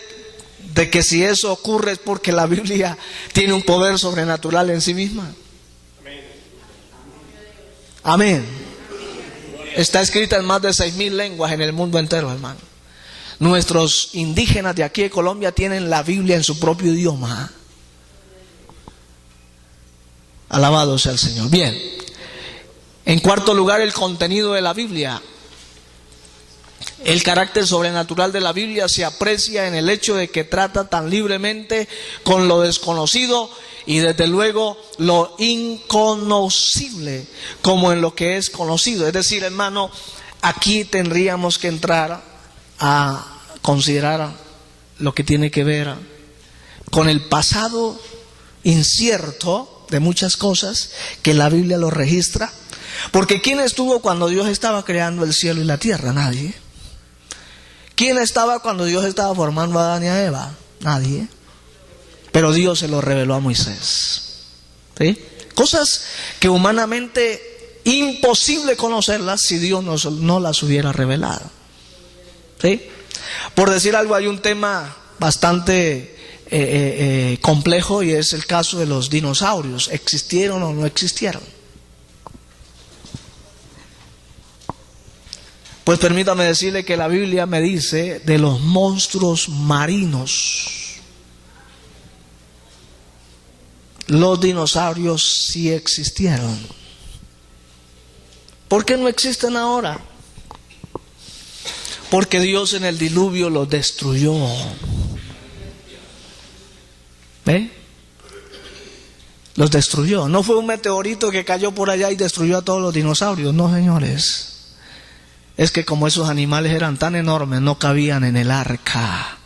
de que si eso ocurre es porque la Biblia tiene un poder sobrenatural en sí misma? Amén. Está escrita en más de 6,000 lenguas en el mundo entero, hermano. Nuestros indígenas de aquí de Colombia tienen la Biblia en su propio idioma. Alabado sea el Señor. Bien. En cuarto lugar, el contenido de la Biblia. El carácter sobrenatural de la Biblia se aprecia en el hecho de que trata tan libremente con lo desconocido y desde luego lo inconocible como en lo que es conocido. Es decir, hermano, aquí tendríamos que entrar a considerar lo que tiene que ver con el pasado incierto de muchas cosas que la Biblia lo registra. Porque ¿quién estuvo cuando Dios estaba creando el cielo y la tierra? Nadie. ¿Quién estaba cuando Dios estaba formando a Adán y a Eva? Nadie. Pero Dios se lo reveló a Moisés. ¿Sí? Cosas que humanamente imposible conocerlas si Dios no las hubiera revelado. ¿Sí? Por decir algo, hay un tema bastante complejo y es el caso de los dinosaurios. ¿Existieron o no existieron? Pues permítame decirle que la Biblia me dice de los monstruos marinos. Los dinosaurios sí existieron. ¿Por qué no existen ahora? Porque Dios en el diluvio los destruyó. ¿Ve? Los destruyó. No fue un meteorito que cayó por allá y destruyó a todos los dinosaurios. No, señores. Es que como esos animales eran tan enormes, no cabían en el arca.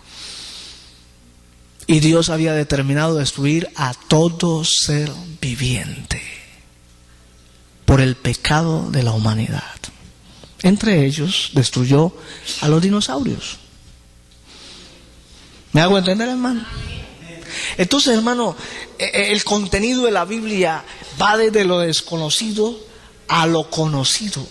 Y Dios había determinado destruir a todo ser viviente por el pecado de la humanidad. Entre ellos destruyó a los dinosaurios. ¿Me hago entender, hermano? Entonces, hermano, el contenido de la Biblia va desde lo desconocido a lo conocido.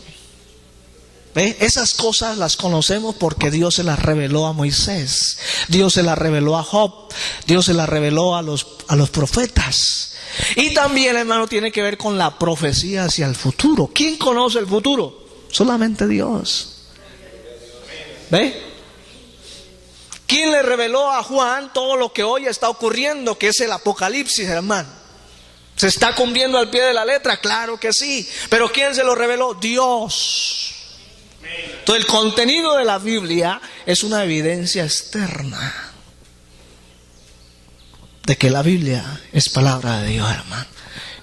¿Ve? Esas cosas las conocemos porque Dios se las reveló a Moisés, Dios se las reveló a Job, Dios se las reveló a los profetas. Y también, hermano, tiene que ver con la profecía hacia el futuro. ¿Quién conoce el futuro? Solamente Dios. ¿Ve? ¿Quién le reveló a Juan todo lo que hoy está ocurriendo, que es el Apocalipsis, hermano? ¿Se está cumpliendo al pie de la letra? Claro que sí. ¿Pero quién se lo reveló? Dios. Entonces, el contenido de la Biblia es una evidencia externa de que la Biblia es palabra de Dios, hermano.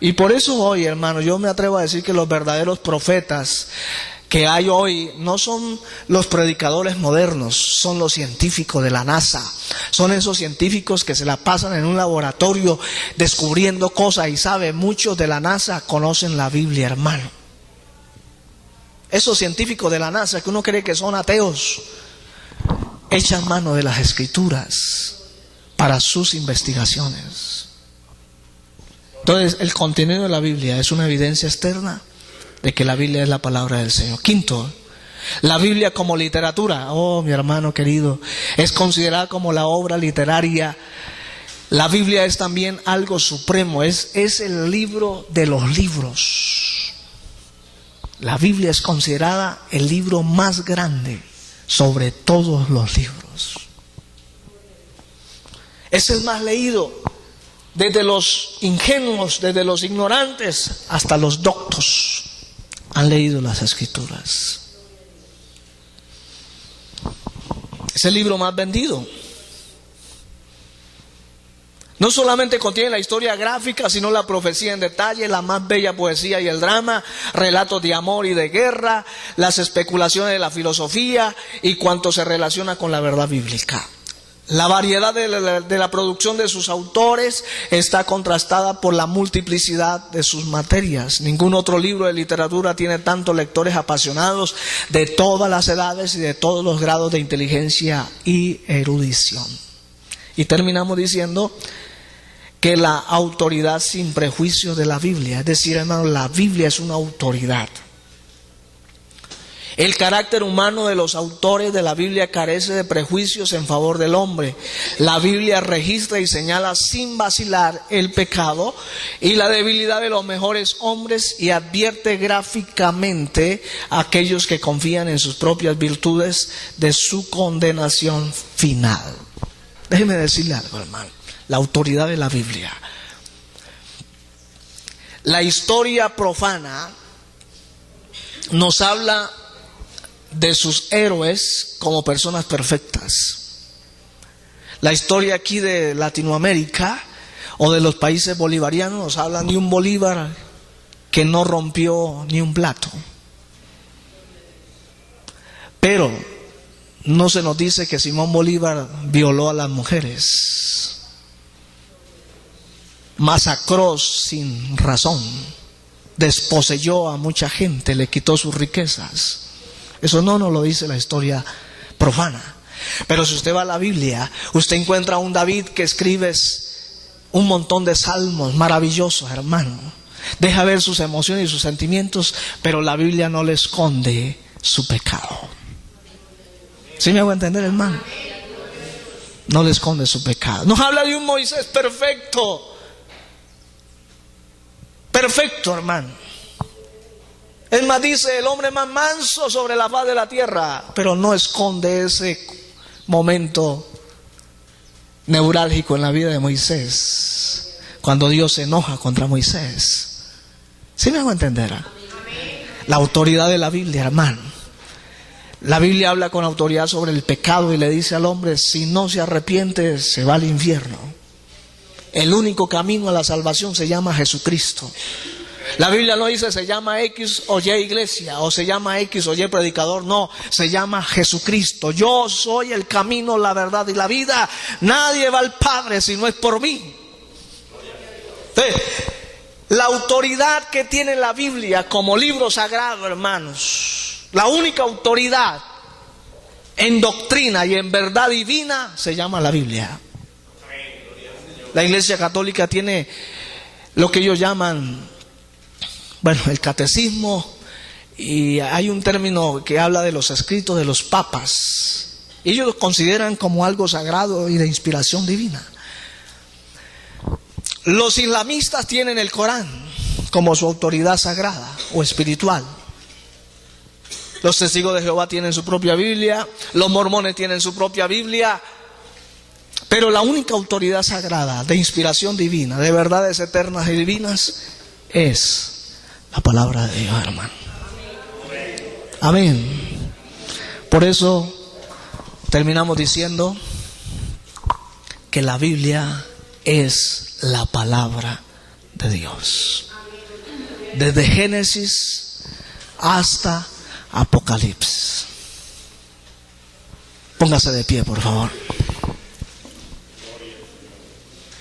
Y por eso hoy, hermano, yo me atrevo a decir que los verdaderos profetas que hay hoy no son los predicadores modernos, son los científicos de la NASA. Son esos científicos que se la pasan en un laboratorio descubriendo cosas y saben, muchos de la NASA conocen la Biblia, hermano. Esos científicos de la NASA que uno cree que son ateos, echan mano de las Escrituras para sus investigaciones. Entonces, el contenido de la Biblia es una evidencia externa de que la Biblia es la palabra del Señor. Quinto, la Biblia como literatura. Oh, mi hermano querido, es considerada como la obra literaria. La Biblia es también algo supremo, es el libro de los libros. La Biblia es considerada el libro más grande sobre todos los libros. Es el más leído, desde los ingenuos, desde los ignorantes, hasta los doctos han leído las Escrituras. Es el libro más vendido. No solamente contiene la historia gráfica, sino la profecía en detalle, la más bella poesía y el drama, relatos de amor y de guerra, las especulaciones de la filosofía y cuanto se relaciona con la verdad bíblica. La variedad de la producción de sus autores está contrastada por la multiplicidad de sus materias. Ningún otro libro de literatura tiene tantos lectores apasionados de todas las edades y de todos los grados de inteligencia y erudición. Y terminamos diciendo que la autoridad sin prejuicio de la Biblia, es decir, hermano, la Biblia es una autoridad. El carácter humano de los autores de la Biblia carece de prejuicios en favor del hombre. La Biblia registra y señala sin vacilar el pecado y la debilidad de los mejores hombres y advierte gráficamente a aquellos que confían en sus propias virtudes de su condenación final. Déjeme decirle algo, hermano. La autoridad de la Biblia. La historia profana nos habla de sus héroes como personas perfectas. La historia aquí de Latinoamérica o de los países bolivarianos nos hablan de un Bolívar que no rompió ni un plato. Pero no se nos dice que Simón Bolívar violó a las mujeres, masacró sin razón, desposeyó a mucha gente, le quitó sus riquezas. Eso no nos lo dice la historia profana. Pero si usted va a la Biblia, usted encuentra a un David que escribe un montón de salmos maravillosos, hermano. Deja ver sus emociones y sus sentimientos, pero la Biblia no le esconde su pecado. ¿Sí me hago entender, hermano? No le esconde su pecado. Nos habla de un Moisés perfecto. Perfecto, hermano. Es más, dice, el hombre más manso sobre la faz de la tierra, pero no esconde ese momento neurálgico en la vida de Moisés, cuando Dios se enoja contra Moisés. ¿Sí me hago entender? La autoridad de la Biblia, hermano. La Biblia habla con autoridad sobre el pecado y le dice al hombre, si no se arrepiente, se va al infierno. El único camino a la salvación se llama Jesucristo. La Biblia no dice se llama X o Y iglesia o se llama X o Y predicador. No, se llama Jesucristo. Yo soy el camino, la verdad y la vida. Nadie va al Padre si no es por mí. Entonces, la autoridad que tiene la Biblia como libro sagrado, hermanos, la única autoridad en doctrina y en verdad divina se llama la Biblia. La Iglesia Católica tiene lo que ellos llaman, el catecismo, y hay un término que habla de los escritos de los papas. Ellos los consideran como algo sagrado y de inspiración divina. Los islamistas tienen el Corán como su autoridad sagrada o espiritual. Los testigos de Jehová tienen su propia Biblia, los mormones tienen su propia Biblia. Pero la única autoridad sagrada, de inspiración divina, de verdades eternas y divinas, es la palabra de Dios, hermano. Amén. Por eso terminamos diciendo que la Biblia es la palabra de Dios. Desde Génesis hasta Apocalipsis. Póngase de pie, por favor.